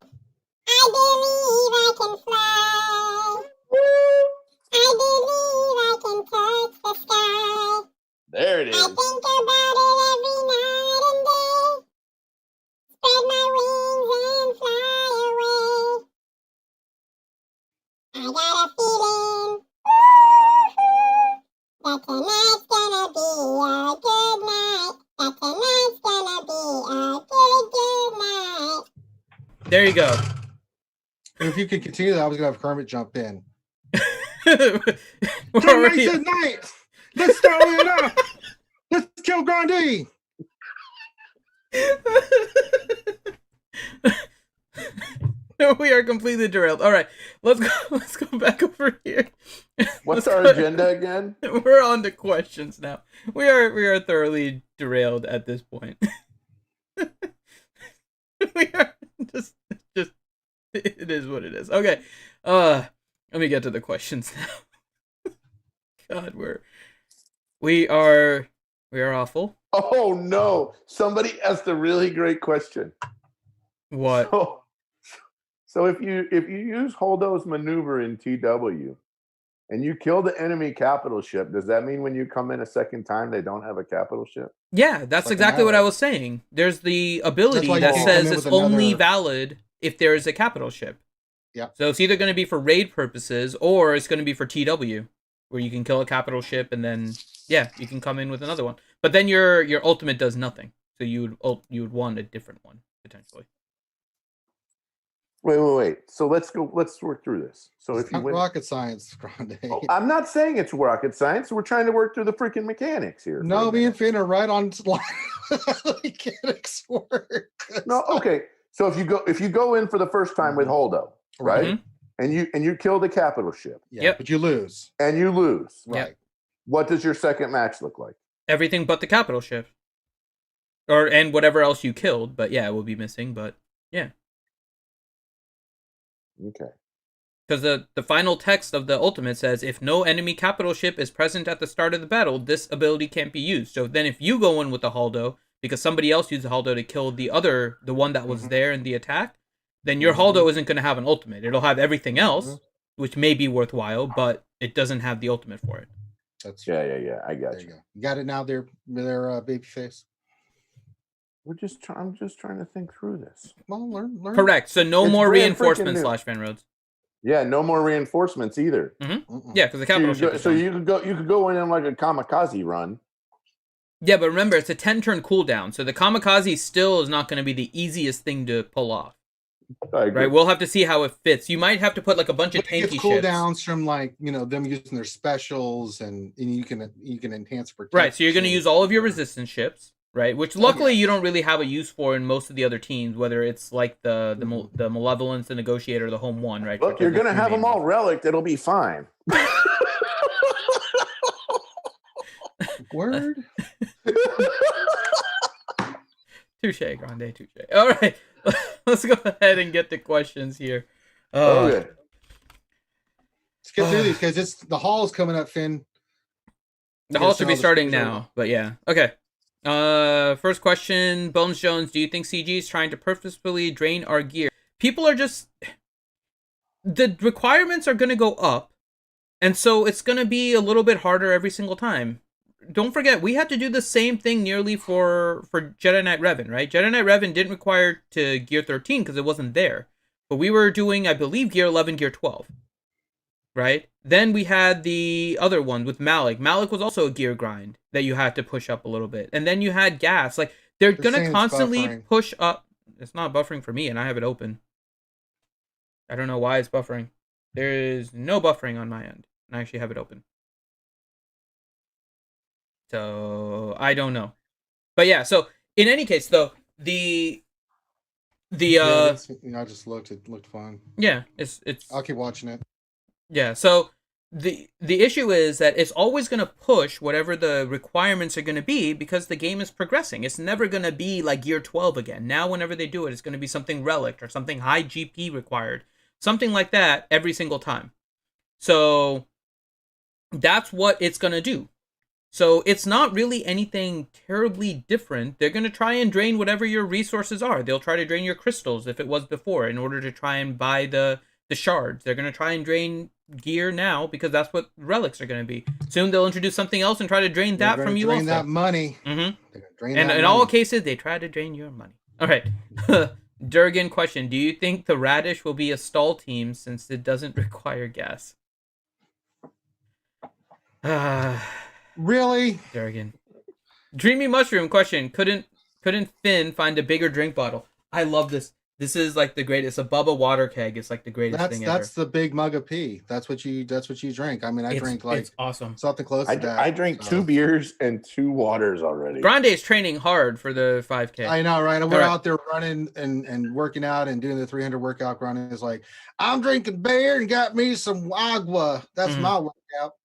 I believe I can fly. I believe I can touch the sky. There it is. I think about it every night and day. Spread my wings and fly away. I got a feeling that tonight's gonna be a good night. That tonight's gonna be a good night. There you go. And if you could continue that, I was gonna have Kermit jump in. Already... Tonight's at night. Let's start it up. Let's kill Grande. We are completely derailed. All right, let's go back over here. What's our agenda again? We're on to questions now. We are thoroughly derailed at this point. We are just it is what it is. Okay. Let me get to the questions now. God, we are awful. Oh no! Somebody asked a really great question. What? So if you use Holdo's maneuver in TW and you kill the enemy capital ship, does that mean when you come in a second time they don't have a capital ship? Yeah, that's exactly what I was saying. There's the ability that says it's only valid if there is a capital ship. Yeah. So it's either going to be for raid purposes or it's going to be for TW, where you can kill a capital ship and then you can come in with another one. But then your ultimate does nothing. So you would want a different one potentially. Wait. So let's work through this. So it's if you not rocket science, Grande. I'm not saying it's rocket science. We're trying to work through the freaking mechanics here. No, me and Finn are right on line. The mechanics work. No, okay. So if you go in for the first time with Holdo, right? Mm-hmm. And you kill the capital ship. Yeah, yep. But you lose. And you lose. Right. Yep. What does your second match look like? Everything but the capital ship. And whatever else you killed, but yeah, it will be missing, but yeah. Okay. Because the final text of the ultimate says, if no enemy capital ship is present at the start of the battle, this ability can't be used. So then if you go in with the Haldo, because somebody else used the Haldo to kill the one that was there in the attack, then your Haldo isn't going to have an ultimate. It'll have everything else, which may be worthwhile, but it doesn't have the ultimate for it. That's yeah. I got you. You got it now. Their babyface. I'm just trying to think through this. Well, learn. Correct. So no It's more brand freaking reinforcements new. / Van Roads. Yeah, no more reinforcements either. Yeah, because the capital ship. So you could go in like a kamikaze run. Yeah, but remember, it's a 10-turn cooldown, so the kamikaze still is not going to be the easiest thing to pull off. Right, we'll have to see how it fits. You might have to put like a bunch of tanky ships. Cooldowns from like them using their specials, and you can enhance protection. Right, so you're going to use all of your resistance ships, right? Which luckily you don't really have a use for in most of the other teams, whether it's like the Malevolence, the Negotiator, or the Home One, right? Look, you're going to have them all relic. It'll be fine. Word. Touche, Grande, touche. All right, let's go ahead and get to questions here. Okay. Let's get through these because it's the hall's coming up, Finn. The hall should be starting now, but yeah. Okay. First question, Bones Jones, do you think CG is trying to purposefully drain our gear? People are just... The requirements are going to go up, and so it's going to be a little bit harder every single time. Don't forget, we had to do the same thing nearly for Jedi Knight Revan, right? Jedi Knight Revan didn't require to Gear 13 because it wasn't there. But we were doing, I believe, Gear 11, Gear 12. Right? Then we had the other one with Malik. Malik was also a gear grind that you had to push up a little bit. And then you had gas. Like, they're going to constantly push up. It's not buffering for me, and I have it open. I don't know why it's buffering. There is no buffering on my end. And I actually have it open. So, I don't know. But yeah, so, in any case, though, I just looked. It looked fun. Yeah, it's. I'll keep watching it. Yeah, so the issue is that it's always going to push whatever the requirements are going to be because the game is progressing. It's never going to be like Gear 12 again. Now, whenever they do it, it's going to be something relic or something high GP required. Something like that every single time. So that's what it's going to do. So it's not really anything terribly different. They're going to try and drain whatever your resources are. They'll try to drain your crystals if it was before in order to try and buy the shards. They're going to try and drain gear now because that's what relics are going to be. Soon they'll introduce something else and try to drain that from you also. Drain that money. Mm-hmm. And in all cases, they try to drain your money. All right. Durgan question. Do you think the Raddus will be a stall team since it doesn't require gas? Really? Durgan. Dreamy Mushroom question. Couldn't Finn find a bigger drink bottle? I love this. This is like the greatest. A Bubba water keg is like the greatest thing ever. That's the big mug of pee. That's what you drink. I mean, I drink like it's awesome. Something close to that. I drank 2 beers and 2 waters already. Grande is training hard for the 5K. I know, right? We're out there running and working out and doing the 300 workout. Grande is like, I'm drinking beer and got me some agua. That's my workout.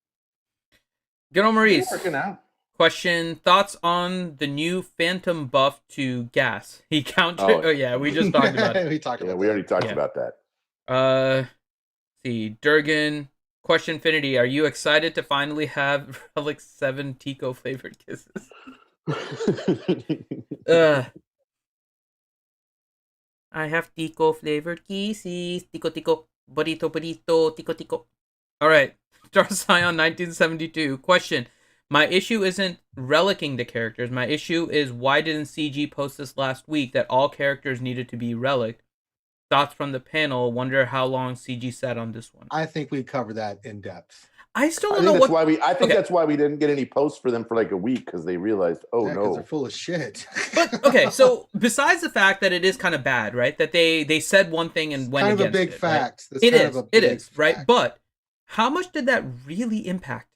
Good old Maurice. Working out. Question, thoughts on the new phantom buff to gas? He countered. Oh yeah, we just talked about it. We already talked about that. See, Durgan. Question, Finity, are you excited to finally have Relic 7 Tico flavored kisses? I have Tico flavored kisses. Tico, burrito, Tico. All right, Star Scion 1972. Question. My issue isn't relicking the characters. My issue is why didn't CG post this last week that all characters needed to be relic? Thoughts from the panel. Wonder how long CG sat on this one. I think we covered that in depth. I still don't know what. That's why we didn't get any posts for them for like a week because they realized, no, they're full of shit. But okay, so besides the fact that it is kind of bad, right? That they said one thing and went against it. Kind of a big fact. Right? It is, right? But how much did that really impact?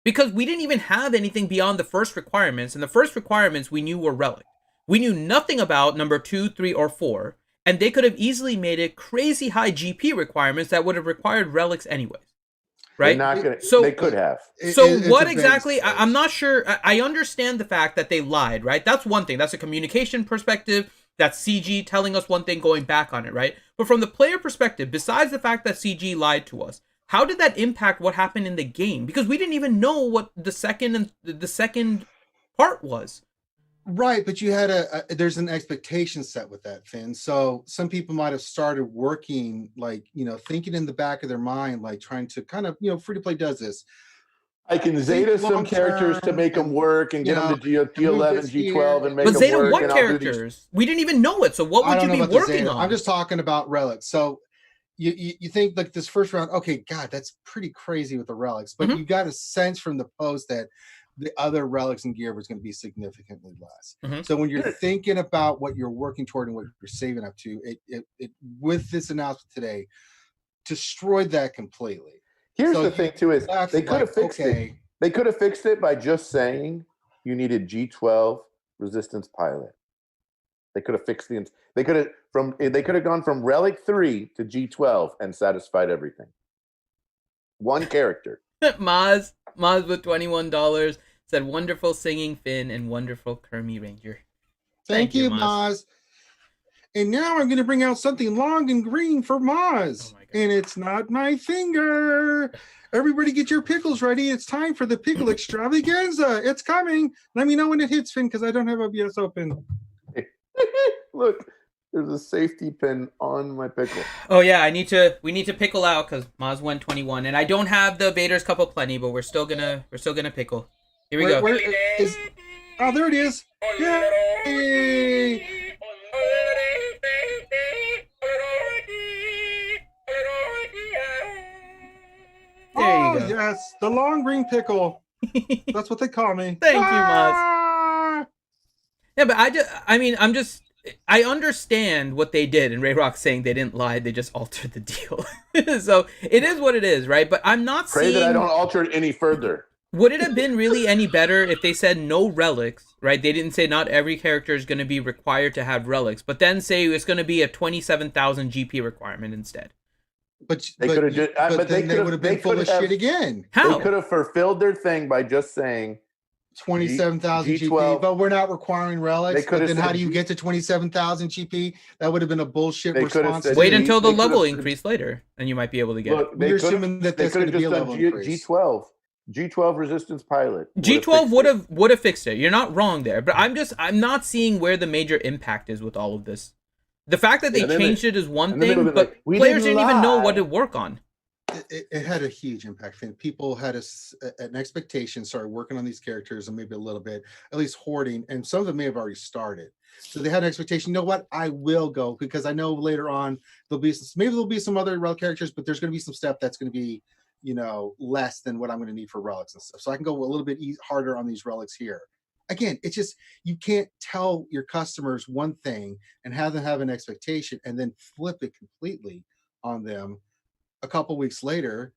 Because we didn't even have anything beyond the first requirements, and the first requirements we knew were relic. We knew nothing about number 2, 3, or 4, and they could have easily made it crazy high GP requirements that would have required relics anyways. Right? They could have. So what exactly? I'm not sure. I understand the fact that they lied, right? That's one thing. That's a communication perspective. That's CG telling us one thing, going back on it, right? But from the player perspective, besides the fact that CG lied to us, how did that impact what happened in the game? Because we didn't even know what the second part was. Right, but you had there's an expectation set with that, Finn. So some people might have started working, like, thinking in the back of their mind, like trying to kind of, free to play does this. I can Zeta some characters to make them work and get them to G11, G12, and make them work. But Zeta what characters? We didn't even know it, so what would you be working on? I'm just talking about relics. So you think like this first round, okay, God, that's pretty crazy with the relics, but you got a sense from the post that the other relics and gear was going to be significantly less. So when you're thinking about what you're working toward and what you're saving up to, it with this announcement today, destroyed that completely. Here's the thing too, is they could have fixed it. They could have fixed it by just saying you needed G12 resistance pilot. They could have fixed they could have gone from Relic 3 to G12 and satisfied everything. One character. Maz with $21 said wonderful singing Finn and wonderful Kermie Ranger. Thank you, Maz. And now I'm going to bring out something long and green for Maz. Oh, and it's not my finger. Everybody get your pickles ready. It's time for the pickle extravaganza. It's coming. Let me know when it hits, Finn, because I don't have OBS open. Look, there's a safety pin on my pickle. Oh yeah, we need to pickle out because Maz won 21, and I don't have the Vader's Cup of Plenty, but we're still gonna pickle. Here we go. Oh, there it is. Yay! There you go. Yes, the long green pickle. That's what they call me. Thank you, Maz. Yeah, but I understand what they did, and Ray Rock's saying they didn't lie, they just altered the deal. So it is what it is, right? But I'm not Pray that I don't alter it any further. Would it have been really any better if they said no relics, right? They didn't say not every character is going to be required to have relics, but then say it's going to be a 27,000 GP requirement instead. But they would have been full of shit again. How? They could have fulfilled their thing by just saying 27,000 GP, but we're not requiring relics. But then how do you get to 27,000 GP? That would have been a bullshit response. Wait until the level increase later, and you might be able to get it. You're assuming that there's going to be a level increase. G12 resistance pilot. G12 would have fixed it. You're not wrong there, but I'm not seeing where the major impact is with all of this. The fact that they changed it is one thing, but players didn't even know what to work on. It had a huge impact. People had an expectation, started working on these characters and maybe a little bit, at least hoarding, and some of them may have already started. So they had an expectation, you know what, I will go, because I know later on there'll be some other relic characters, but there's going to be some stuff that's going to be, less than what I'm going to need for relics and stuff. So I can go a little bit harder on these relics here. Again, it's just, you can't tell your customers one thing and have them have an expectation and then flip it completely on them a couple weeks later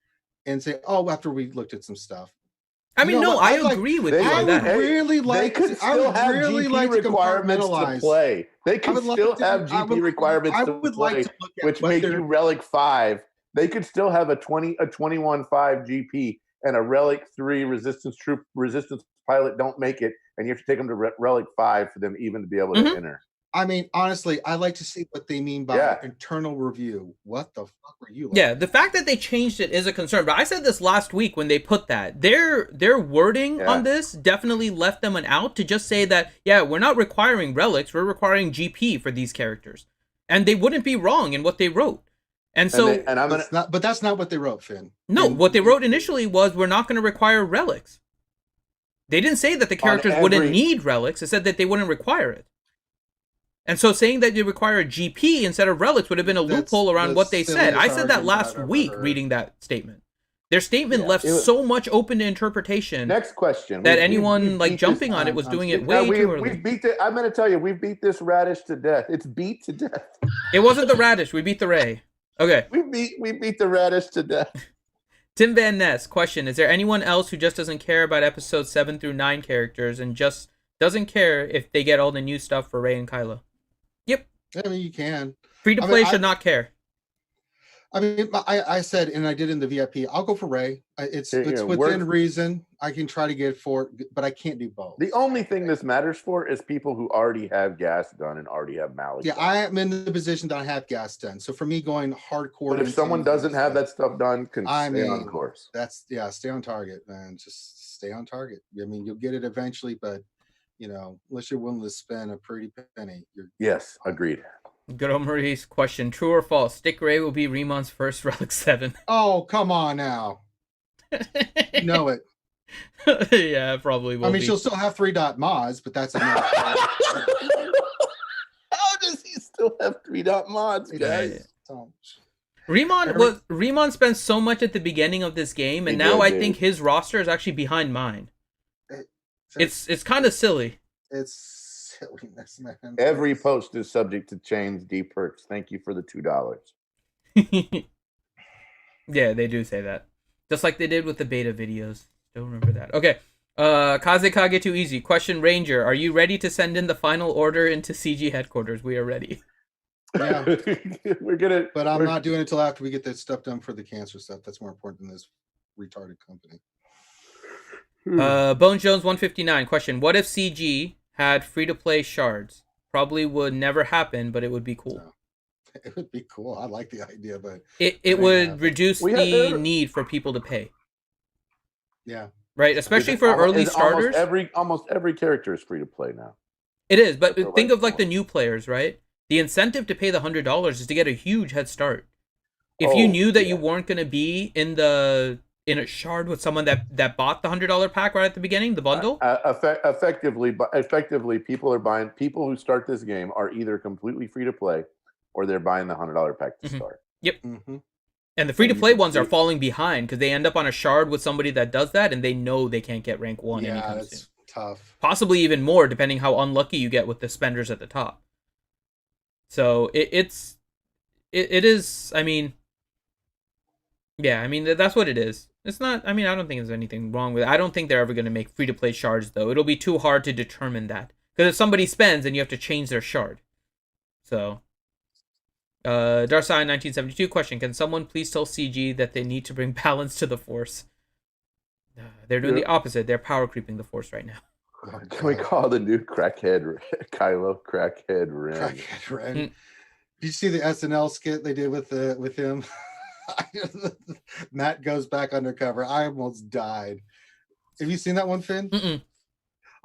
and say, oh, after we looked at some stuff. I agree with you on that. They could still have GP requirements to play. They could still have GP requirements to play, which make you Relic 5. They could still have a 21.5 GP and a Relic 3 resistance pilot don't make it, and you have to take them to Relic 5 for them even to be able to enter. I mean, honestly, I like to see what they mean by internal review. What the fuck were you? Yeah, the fact that they changed it is a concern. But I said this last week when they put that. Their wording on this definitely left them an out to just say that, we're not requiring relics, we're requiring GP for these characters. And they wouldn't be wrong in what they wrote. And so, but that's not what they wrote, Finn. No, what they wrote initially was we're not going to require relics. They didn't say that the characters wouldn't need relics. It said that they wouldn't require it. And so saying that you require a GP instead of relics would have been a loophole around what they said. I said that last week reading that statement. Their statement left so much open to interpretation. Next question. That anyone jumping on it was doing it way too early. I'm going to tell you, we beat this Raddus to death. It's beat to death. It wasn't the Raddus. We beat the Ray. Okay. We beat the Raddus to death. Tim Van Ness, question. Is there anyone else who just doesn't care about episodes 7 through 9 characters and just doesn't care if they get all the new stuff for Rey and Kylo? Yep. I mean, you can. Free to play should not care. I mean, I said, and I did in the VIP, I'll go for Ray. It's within works. reason. I can try to get for, but I can't do both. The only thing this matters for is people who already have gas done and already have Malik. Yeah, done. I am in the position that I have gas done. So for me, going hardcore. But if someone doesn't have that stuff done, can stay on course. Stay on target, man. Just stay on target. I mean, you'll get it eventually, but unless you're willing to spend a pretty penny, Yes, agreed. Good old Maurice question: true or false? Stick Ray will be Remon's first Relic 7. Oh, come on now. You know it. Yeah, probably will. I mean, she'll still have 3-dot mods, but that's enough. How does he still have 3-dot mods, guys? Remon spent so much at the beginning of this game, and now I think his roster is actually behind mine. It's kind of silly. It's silliness, man. Every post is subject to chains, D perks. Thank you for the $2. Yeah, they do say that. Just like they did with the beta videos. Don't remember that. Okay. Kazekage Too Easy. Question Ranger. Are you ready to send in the final order into CG headquarters? We are ready. Yeah. But I'm we're not doing it until after we get that stuff done for the cancer stuff. That's more important than this retarded company. Bone Jones 159. Question. What if CG had free-to-play shards? Probably would never happen, but it would be cool. No. It would be cool. I like the idea, but it would reduce the need for people to pay. Yeah. Right, especially for early starters. Almost every character is free to play now. It is, but think of like the new players, right? The incentive to pay the $100 is to get a huge head start. If you knew that you weren't going to be in a shard with someone that bought the $100 pack right at the beginning, the bundle. Effectively, people are buying. People who start this game are either completely free to play, or they're buying the $100 pack to start. Yep. Mm-hmm. And the free to play ones are falling behind because they end up on a shard with somebody that does that, and they know they can't get rank 1 anytime soon. Yeah, that's tough. Possibly even more, depending how unlucky you get with the spenders at the top. So it is. I mean, yeah. I mean that's what it is. It's not. I mean, I don't think there's anything wrong with it. I don't think they're ever going to make free to play shards though. It'll be too hard to determine that because if somebody spends, then you have to change their shard. So. Darsai 1972 question: can someone please tell CG that they need to bring balance to the Force? They're doing the opposite. They're power creeping the Force right now. Can we call the new crackhead Kylo Crackhead Ren? Crackhead Ren. Did you see the SNL skit they did with him? Matt goes back undercover. I almost died. Have you seen that one, Finn? Mm-mm.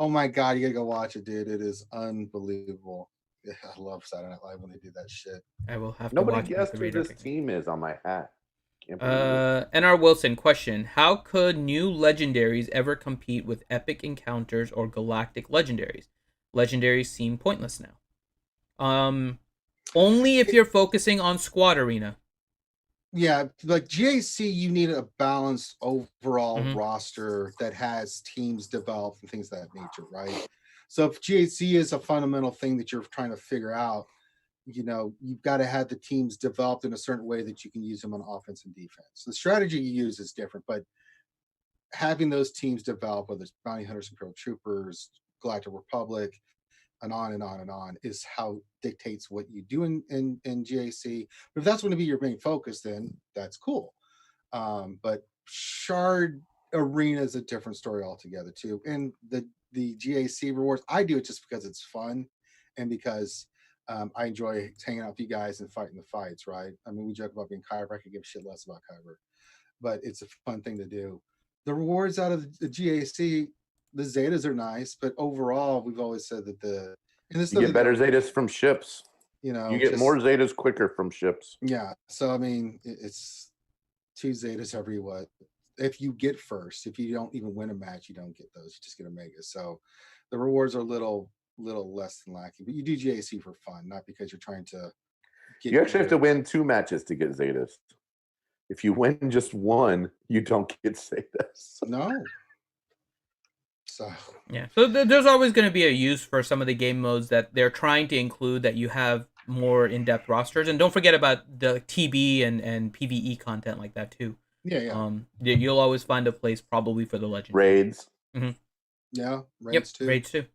Oh my god, you gotta go watch it, dude. It is unbelievable. Yeah, I love Saturday Night Live when they do that shit. I will have to Nobody watch guessed who this team is on my hat. NR Wilson question: how could new legendaries ever compete with epic encounters or galactic legendaries? Legendaries seem pointless now. Only if you're focusing on squad arena. Yeah, like GAC, you need a balanced overall roster that has teams developed and things of that nature, right? So if GAC is a fundamental thing that you're trying to figure out, you've got to have the teams developed in a certain way that you can use them on offense and defense. The strategy you use is different, but having those teams develop, whether it's Bounty Hunters, Imperial Troopers, Galactic Republic, and on and on and on, is how dictates what you do in GAC. But if that's going to be your main focus, then that's cool. But Shard Arena is a different story altogether too. And the GAC rewards, I do it just because it's fun and because I enjoy hanging out with you guys and fighting the fights, right? I mean, we joke about being Kyber. I could give a shit less about Kyber, but it's a fun thing to do. The rewards out of the GAC, the Zetas are nice, but overall, we've always said that you get better Zetas from ships. You get more Zetas quicker from ships. Yeah. So, I mean, it's 2 Zetas every what? If you get first, if you don't even win a match, you don't get those. You just get Omega. So the rewards are a little less than lacking, but you do GAC for fun, not because you're trying to get. You actually have to win 2 matches to get Zetas. If you win just one, you don't get Zetas. No. So yeah, so there's always going to be a use for some of the game modes that they're trying to include that you have more in-depth rosters, and don't forget about the TB and PvE content like that too. Yeah. You'll always find a place probably for the legend raids. Mm-hmm. Yeah, raids too. Raids too.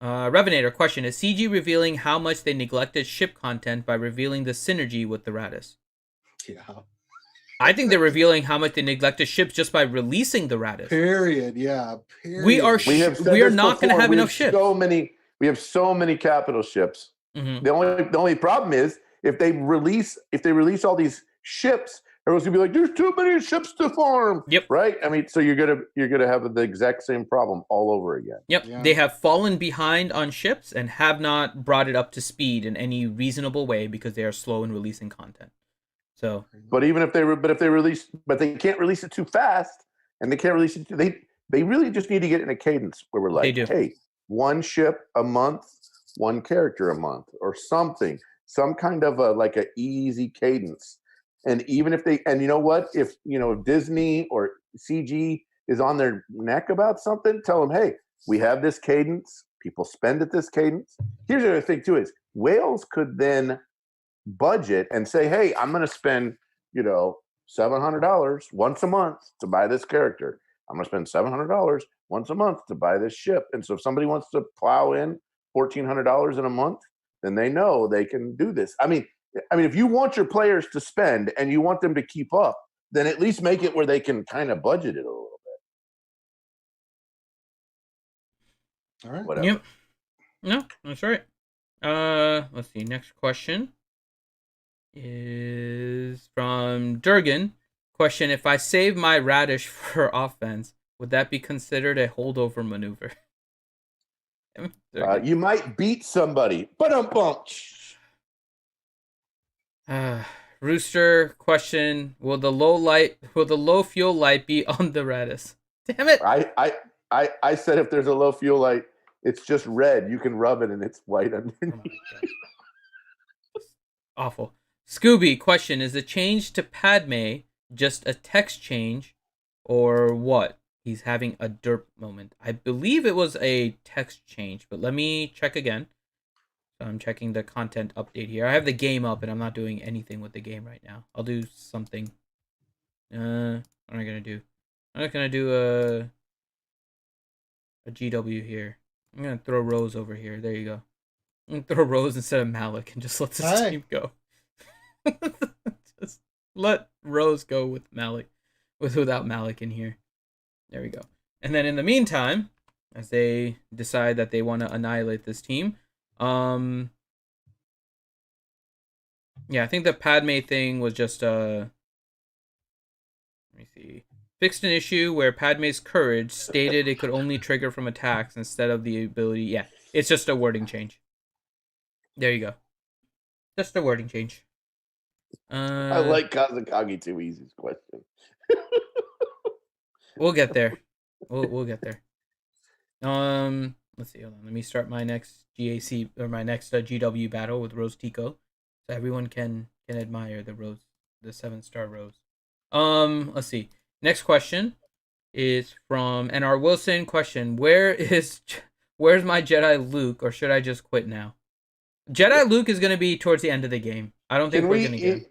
Revenator question: is CG revealing how much they neglected ship content by revealing the synergy with the Raddus? Yeah. I think they're revealing how much they neglected ships just by releasing the Raddus. Period. Yeah. Period. We are not going to have enough ships. We have so many capital ships. Mm-hmm. The only problem is if they release all these ships, everyone's gonna be like, "There's too many ships to farm." Yep. Right. I mean, so you're gonna have the exact same problem all over again. Yep. Yeah. They have fallen behind on ships and have not brought it up to speed in any reasonable way because they are slow in releasing content. So, but they can't release it too fast, and they can't release it. They really just need to get in a cadence where we're like, hey, one ship a month, one character a month, or something, some kind of a easy cadence. And even if and you know what, if Disney or CG is on their neck about something, tell them, hey, we have this cadence. People spend at this cadence. Here's the other thing too: is Wales could then budget and say, hey, I'm going to spend, $700 once a month to buy this character. I'm going to spend $700 once a month to buy this ship. And so if somebody wants to plow in $1,400 in a month, then they know they can do this. I mean, if you want your players to spend and you want them to keep up, then at least make it where they can kind of budget it a little bit. All right. Whatever. Yep. No, that's right. Let's see. Next question is from Durgan. Question: if I save my Raddus for offense, would that be considered a holdover maneuver? You might beat somebody, but Rooster question: will the low fuel light be on the Raddus? Damn it! I said if there's a low fuel light, it's just red. You can rub it and it's white underneath. Awful. Scooby question: is the change to Padme just a text change, or what? He's having a derp moment. I believe it was a text change, but let me check again. So I'm checking the content update here. I have the game up, and I'm not doing anything with the game right now. I'll do something. What am I gonna do? I'm not gonna do a GW here. I'm gonna throw Rose over here. There you go. I'm gonna throw Rose instead of Malik and just let this team go. Just let Rose go with Malik, without Malik in here. There we go. And then in the meantime, as they decide that they want to annihilate this team, yeah, I think the Padme thing was just let me see. Fixed an issue where Padme's courage stated it could only trigger from attacks instead of the ability. Yeah, it's just a wording change. There you go. Just a wording change. I like Kazakage too easy's question. We'll get there. We'll get there. Let's see. Hold on. Let me start my next GAC or my next GW battle with Rose Tico, so everyone can admire the 7-star Rose. Let's see. Next question is from NR Wilson. Question: where's my Jedi Luke, or should I just quit now? Jedi Luke is going to be towards the end of the game. I don't think we're going to get.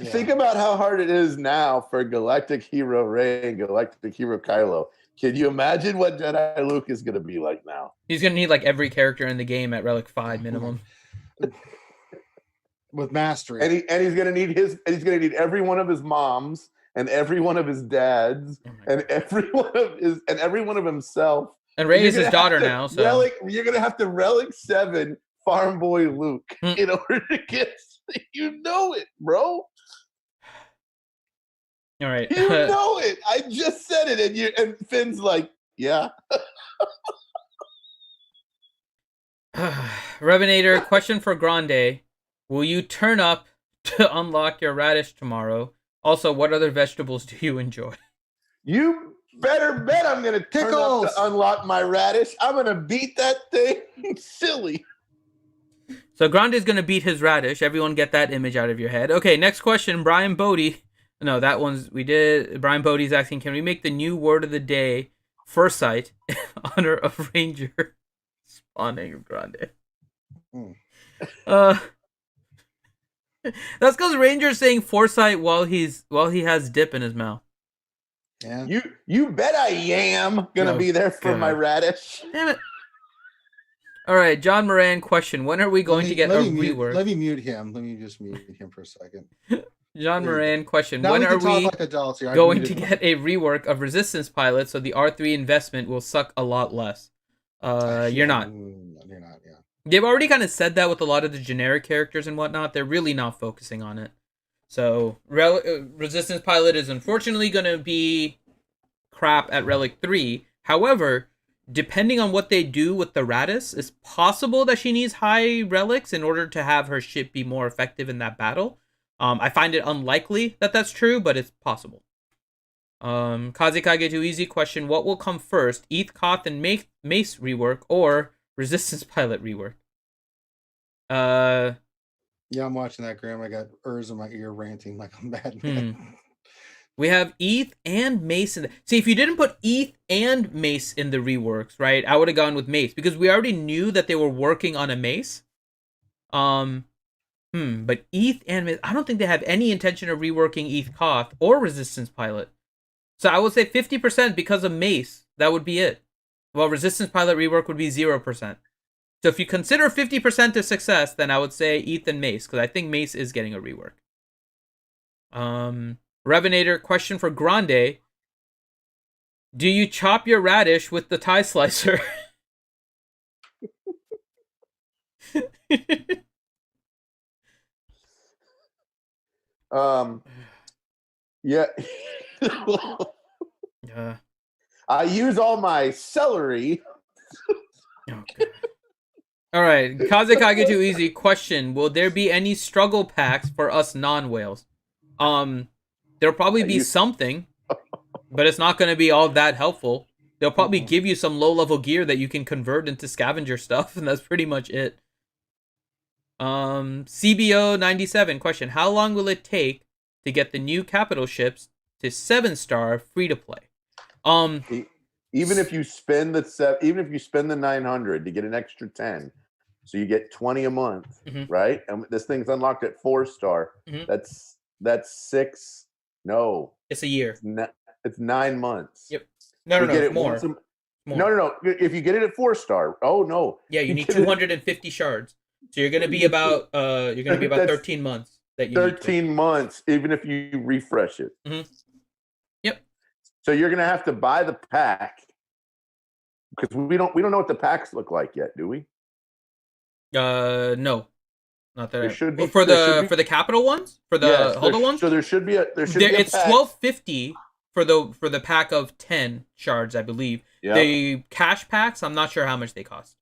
Think about how hard it is now for Galactic Hero Rey and Galactic Hero Kylo. Can you imagine what Jedi Luke is going to be like now? He's going to need like every character in the game at Relic 5 minimum. With mastery. And he's going to need every one of his moms and every one of his dads and every one of himself. And Rey is his daughter now, so you're going to have to Relic 7 Farm Boy Luke in order to get. You know it, bro. All right. You know it. I just said it, and Finn's like, yeah. Revenator, question for Grande. Will you turn up to unlock your Raddus tomorrow? Also, what other vegetables do you enjoy? You better bet I'm going to turn up to unlock my Raddus. I'm going to beat that thing silly. So Grande is going to beat his Raddus. Everyone get that image out of your head. Okay, next question. Brian Bodie. No, that one's we did. Brian Bodie's asking, can we make the new word of the day Foresight in honor of Ranger spawning Grande? That's because Ranger's saying Foresight while he has dip in his mouth. Yeah. You bet I am gonna be there for my Raddus. Damn it. All right, John Moran question. When are we going to get a rework? Let me mute him. Let me just mute him for a second. John Moran question: Now when we are can talk we like adults here. going to get a rework of Resistance Pilot so the R3 investment will suck a lot less? You're not. You're not. Yeah. They've already kind of said that with a lot of the generic characters and whatnot. They're really not focusing on it. So Resistance Pilot is unfortunately going to be crap at Relic 3. However, depending on what they do with the Raddus, it's possible that she needs high relics in order to have her ship be more effective in that battle. I find it unlikely that that's true, but it's possible. Kazekage Too Easy question: what will come first, ETH, Koth, and Mace rework, or Resistance Pilot rework? Yeah, I'm watching that, Graham. I got Urs in my ear ranting like I'm mad. We have ETH and Mace in see, if you didn't put ETH and Mace in the reworks, right, I would have gone with Mace, because we already knew that they were working on a Mace. But ETH and Mace, I don't think they have any intention of reworking ETH Koth or Resistance Pilot. So I would say 50% because of Mace. That would be it. Well, Resistance Pilot rework would be 0%. So if you consider 50% of success, then I would say ETH and Mace, because I think Mace is getting a rework. Revenator question for Grande: do you chop your radish with the tie slicer? Yeah. I use all my celery. Okay. All right, Kazekage Too Easy question: will there be any struggle packs for us non-whales? There'll probably be something, but it's not going to be all that helpful. They'll probably give you some low-level gear that you can convert into scavenger stuff, and that's pretty much it. CBO97 question: how long will it take to get the new capital ships to 7-star free-to-play? Even if you spend the 900 to get an extra 10, so you get 20 a month, right? And this thing's unlocked at 4-star. That's 6. No, it's a year. It's 9 months. Yep. No, more. No. If you get it at 4-star, oh no. Yeah, you need 250 shards. So you're gonna be about 13 months. That you 13 months, even if you refresh it. Yep. So you're gonna have to buy the pack, because we don't know what the packs look like yet, do we? No. Not that there should be for the capital ones, for the Hulda ones. So there should be a it's $12.50 for the pack of 10 shards, I believe. Yep. The cash packs, I'm not sure how much they cost.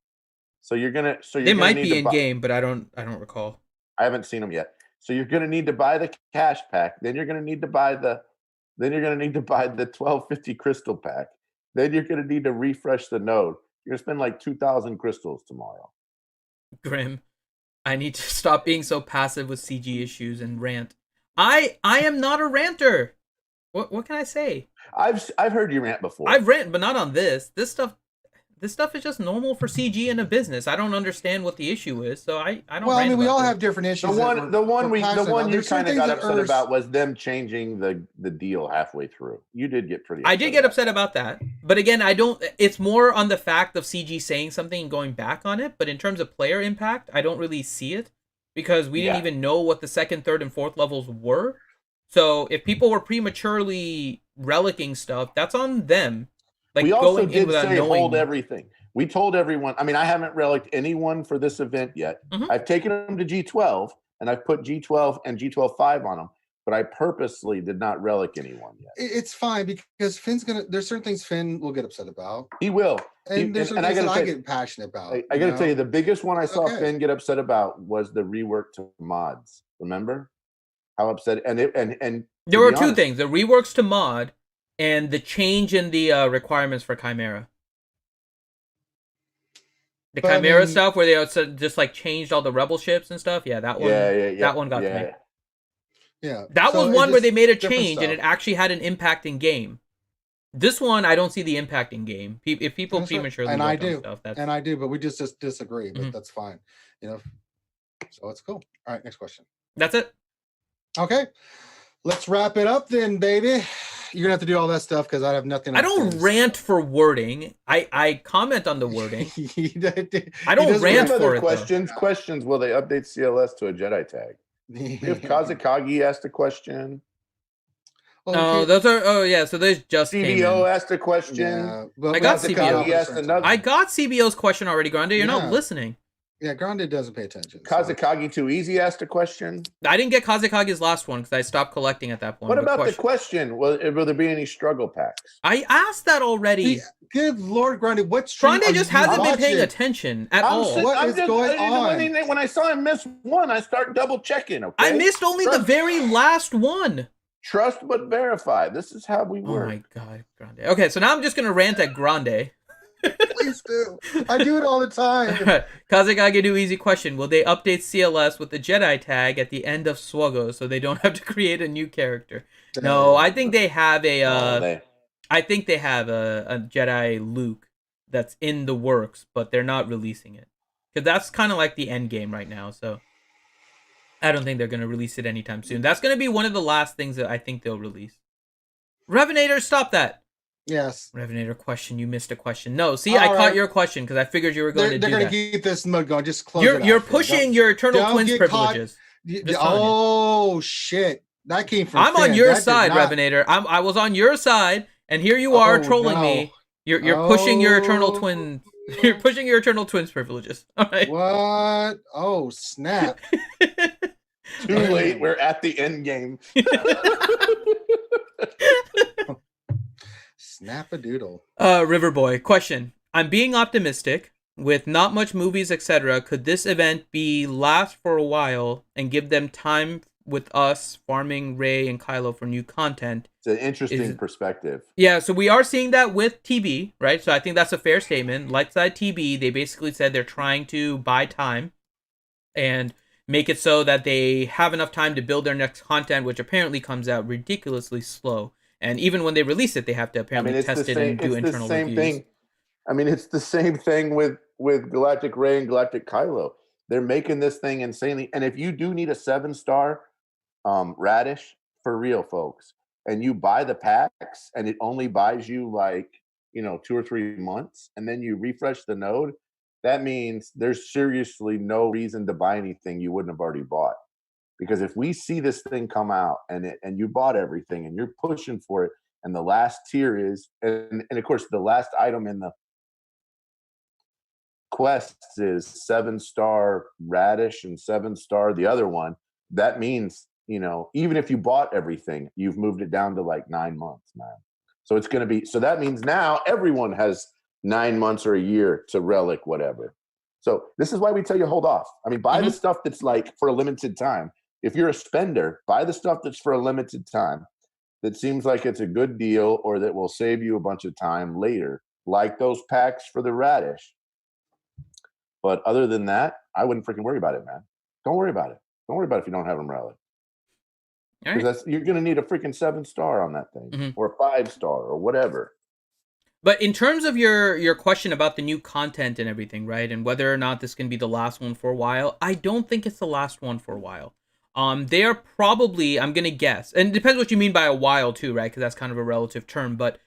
So they might be in game, but I don't recall. I haven't seen them yet. So you're gonna need to buy the cash pack. Then you're gonna need to buy the $12.50 crystal pack. Then you're gonna need to refresh the node. You're gonna spend like 2,000 crystals tomorrow. Grim. I need to stop being so passive with CG issues and rant. I am not a ranter. What can I say? I've heard you rant before. I've ranted, but not on this. This stuff is just normal for CG in a business. I don't understand what the issue is, so I don't. Well, rant I mean, we all this. have different issues. The one you kind of got upset about was them changing the deal halfway through. You did get pretty. I did get upset about that, but again, I don't. It's more on the fact of CG saying something and going back on it. But in terms of player impact, I don't really see it, because we didn't even know what the 2nd, 3rd, and 4th levels were. So if people were prematurely relicking stuff, that's on them. Like, we also going did in without say knowing hold everything. We told everyone. I mean, I haven't relicked anyone for this event yet. I've taken them to G12, and I've put G12 and G12.5 on them, but I purposely did not relic anyone yet. It's fine, because Finn's there's certain things Finn will get upset about. He will. And there's certain things that I get passionate about. I got to tell you, the biggest one I saw Finn get upset about was the rework to mods. Remember how upset? And there were two things: the reworks to mod and the change in the requirements for Chimera. The Chimera stuff where they just like changed all the rebel ships and stuff. Yeah, that one. That one got to me. Yeah, that was one where they made a change and it actually had an impact in game. This one, I don't see the impact in game. If people prematurely and I do, stuff, I do, but we just disagree. But that's fine, So it's cool. All right, next question. That's it. Okay, let's wrap it up then, baby. You're gonna have to do all that stuff because I have nothing. I don't rant for wording. I comment on the wording. I don't rant for it. Questions? Will they update CLS to a Jedi tag? We have Kazakagi asked a question. No, those are. Oh yeah, so those just came CBO in. asked a question. Yeah, I got Kazakagi CBO. asked another. I got CBO's question already, Grande. You're not listening. Yeah, Grande doesn't pay attention. Kazakagi Too Easy asked a question. I didn't get Kazakagi's last one because I stopped collecting at that point. What about the question? Will there be any struggle packs? I asked that already. Good Lord, Grande, what's Grande just hasn't been paying attention at all. What is going on? When I saw him miss one, I start double checking. Okay, I missed only the very last one. Trust but verify. This is how we work. Oh my God, Grande. Okay, so now I'm just gonna rant at Grande. Please do. I do it all the time. Kazakage do easy question. Will they update CLS with the Jedi tag at the end of SWGOH so they don't have to create a new character? No, I think they have I think they have a Jedi Luke that's in the works, but they're not releasing it. Because that's kind of like the end game right now, so I don't think they're going to release it anytime soon. That's going to be one of the last things that I think they'll release. Revenator, stop that. Yes. Revenator question. You missed a question. No, see, I caught your question because I figured you were going to do that. They're going to keep this mode going. Just close You're pushing your Eternal Twins privileges. Oh, shit. That came from I'm on your side, Revenator. I was on your side, and here you are trolling me. You're pushing your Eternal Twin. You're pushing your Eternal Twins privileges. All right. What? Oh, snap. Too late. We're at the end game. Snap-a-doodle. Riverboy, question. I'm being optimistic. With not much movies, etc., could this event last for a while and give them time with us farming Rey and Kylo for new content? It's an interesting perspective. Yeah, so we are seeing that with TB, right? So I think that's a fair statement. Lightside TB, they basically said they're trying to buy time and make it so that they have enough time to build their next content, which apparently comes out ridiculously slow. And even when they release it, they have to apparently test it and do internal reviews. Thing. I mean, it's the same thing with Galactic Rey and Galactic Kylo. They're making this thing insanely. And if you do need a 7-star Raddus, for real, folks, and you buy the packs and it only buys you 2 or 3 months, and then you refresh the node, that means there's seriously no reason to buy anything you wouldn't have already bought. Because if we see this thing come out and you bought everything and you're pushing for it, and the last tier is, and of course the last item in the quests is 7-star Raddus and 7-star the other one, that means, even if you bought everything, you've moved it down to 9 months, man. So it's going to be, so that means now everyone has 9 months or a year to relic whatever. So this is why we tell you hold off. I mean, buy the stuff that's for a limited time. If you're a spender, buy the stuff that's for a limited time that seems like it's a good deal or that will save you a bunch of time later, like those packs for the Raddus. But other than that, I wouldn't freaking worry about it, man. Don't worry about it. Don't worry about it if you don't have them relic. Because you're going to need a freaking 7-star on that thing, or a 5-star or whatever. But in terms of your question about the new content and everything, right, and whether or not this can be the last one for a while, I don't think it's the last one for a while. They are probably, I'm going to guess, and it depends what you mean by a while too, right, because that's kind of a relative term, but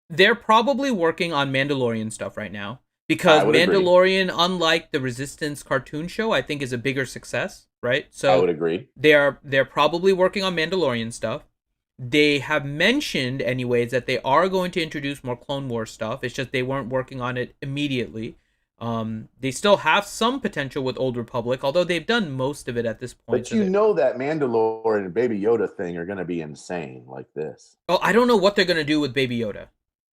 they're probably working on Mandalorian stuff right now, because Mandalorian, unlike the Resistance cartoon show, I think is a bigger success, right? So I would agree. They're probably working on Mandalorian stuff. They have mentioned, anyways, that they are going to introduce more Clone Wars stuff. It's just they weren't working on it immediately. They still have some potential with Old Republic, although they've done most of it at this point. But that Mandalorian and Baby Yoda thing are going to be insane like this. Oh, I don't know what they're going to do with Baby Yoda.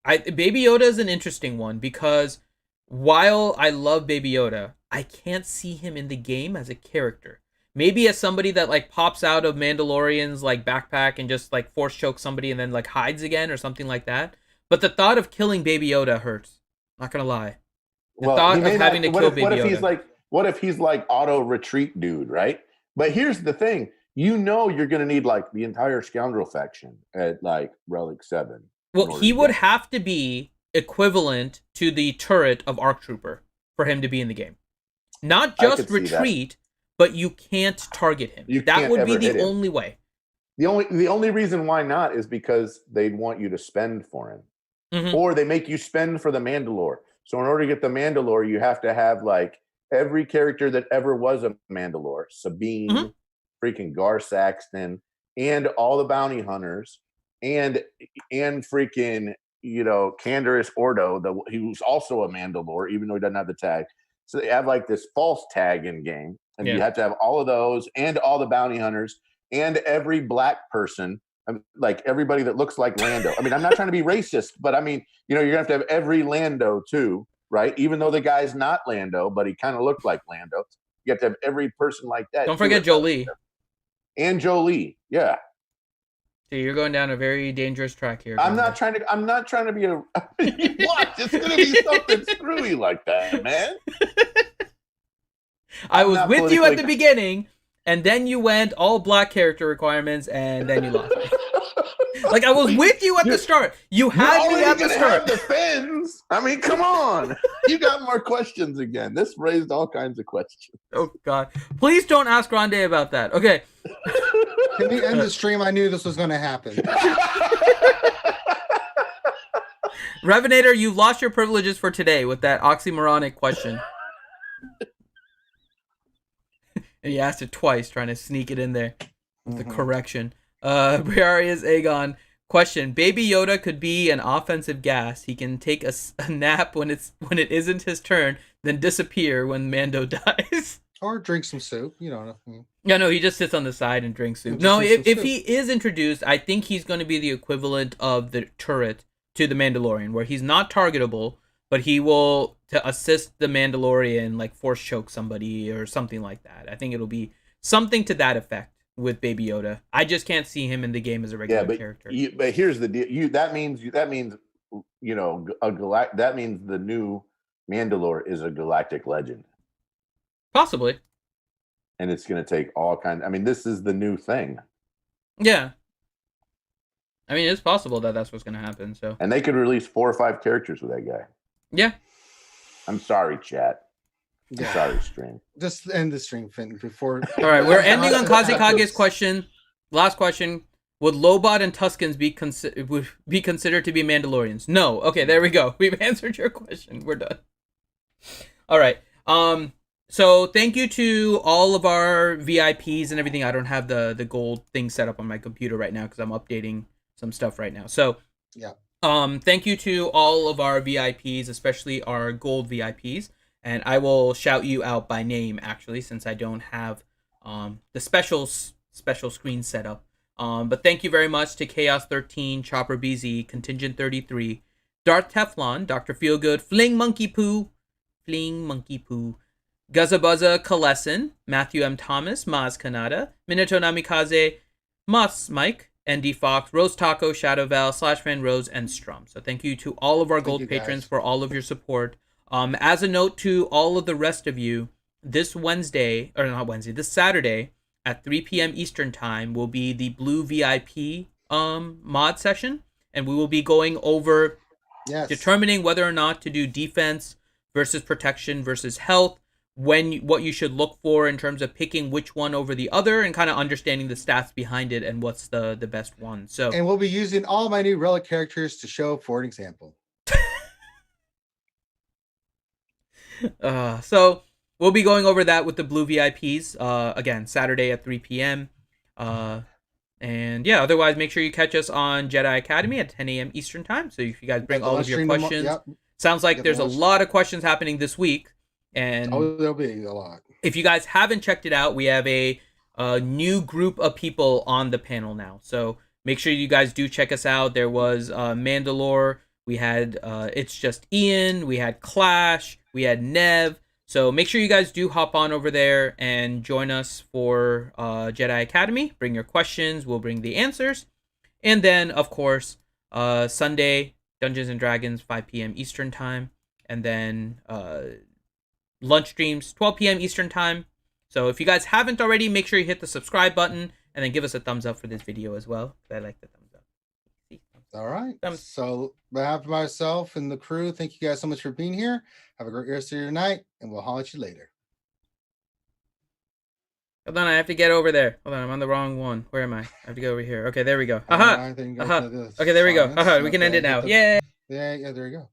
Baby Yoda is an interesting one because while I love Baby Yoda, I can't see him in the game as a character. Maybe as somebody that pops out of Mandalorian's backpack and just force chokes somebody and then hides again or something like that. But the thought of killing Baby Yoda hurts. Not gonna lie. The thought of having to kill Baby Yoda. What if he's auto retreat dude, right? But here's the thing: you're gonna need the entire scoundrel faction at Relic 7. Well, he would have to be equivalent to the turret of ARC Trooper for him to be in the game. Not just retreat. But you can't target him. That would be the only way. The only reason why not is because they'd want you to spend for him. Or they make you spend for the Mandalore. So in order to get the Mandalore, you have to have every character that ever was a Mandalore. Sabine, freaking Gar Saxton and all the bounty hunters and freaking, you know, Canderous Ordo, he was also a Mandalore, even though he doesn't have the tag. So they have like this false tag in game. And you have to have all of those and all the bounty hunters and every black person, like everybody that looks like Lando. I mean, I'm not trying to be racist, but I mean, you know, you're going to have to have every Lando too, right? Even though the guy's not Lando, but he kind of looked like Lando. You have to have every person like that. Don't forget Jolie. And Jolie, yeah. So you're going down a very dangerous track here. I'm not trying to be a what? It's gonna be something screwy like that, man. I was with you at the beginning, and then you went all black character requirements, and then you lost me. Like, I was with you at the start. You had me at the start. The fins. I mean, come on. You got more questions again. This raised all kinds of questions. Oh, God. Please don't ask Grande about that. Okay. Can we end the stream? I knew this was going to happen. Revenator, you lost your privileges for today with that oxymoronic question. And you asked it twice, trying to sneak it in there with the correction. Briarius Aegon, question: Baby Yoda could be an offensive gas. He can take a nap when it isn't his turn, then disappear when Mando dies. Or drink some soup, you know. Yeah, no, he just sits on the side and drinks soup. No, if he is introduced, I think he's going to be the equivalent of the turret to the Mandalorian, where he's not targetable, but he will to assist the Mandalorian, like force choke somebody or something like that. I think it'll be something to that effect with Baby Yoda. I just can't see him in the game as a regular character. But here's the deal: that means you know that means the new Mandalore is a galactic legend. Possibly. And it's going to take all kinds. I mean, this is the new thing. Yeah. I mean, it's possible that that's what's going to happen. So. And they could release 4 or 5 characters with that guy. Yeah. I'm sorry, chat. I'm Yeah. sorry, stream. Just end the stream, Finn, before. All right, we're ending on Kazekage's question. Last question: would Lobot and Tuskens be considered to be Mandalorians? No. Okay, there we go. We've answered your question. We're done. All right. So thank you to all of our VIPs and everything. I don't have the gold thing set up on my computer right now because I'm updating some stuff right now. So yeah. Thank you to all of our VIPs, especially our gold VIPs. And I will shout you out by name, actually, since I don't have the special screen set up. But thank you very much to Chaos 13, Chopper BZ, Contingent 33, Darth Teflon, Dr. Feelgood, Fling Monkey Poo, Guzza Kalessin, Matthew M. Thomas, Maz Kanada, Minato Namikaze, Moss Mike, ND Fox, Rose Taco, Shadowval, Slashman Rose, and Strum. So thank you to all of our gold patrons for all of your support. As a note to all of the rest of you, this Saturday at 3 p.m. Eastern Time will be the Blue VIP mod session, and we will be going over determining whether or not to do defense versus protection versus health, what you should look for in terms of picking which one over the other, and kind of understanding the stats behind it and what's the best one. So, and we'll be using all my new relic characters to show for an example. So we'll be going over that with the Blue VIPs again Saturday at 3 p.m. And yeah, otherwise make sure you catch us on Jedi Academy at 10 a.m. Eastern Time. So if you guys bring all of your questions, sounds like there's a lot of questions happening this week. And there'll be a lot. If you guys haven't checked it out, we have a new group of people on the panel now. So make sure you guys do check us out. There was Mandalore. We had It's Just Ian. We had Clash. We had Nev. So make sure you guys do hop on over there and join us for Jedi Academy. Bring your questions. We'll bring the answers. And then, of course, Sunday, Dungeons & Dragons, 5 p.m. Eastern Time. And then lunch streams, 12 p.m. Eastern Time. So if you guys haven't already, make sure you hit the subscribe button and then give us a thumbs up for this video as well. I like the thumbs up. All right. So on behalf of myself and the crew, thank you guys so much for being here. Have a great rest of your night, and we'll holler at you later. Hold on, I have to get over there. Hold on, I'm on the wrong one. Where am I? I have to go over here. Okay, there we go. Okay, there we go. We can end it now. Yay! Yeah, there you go.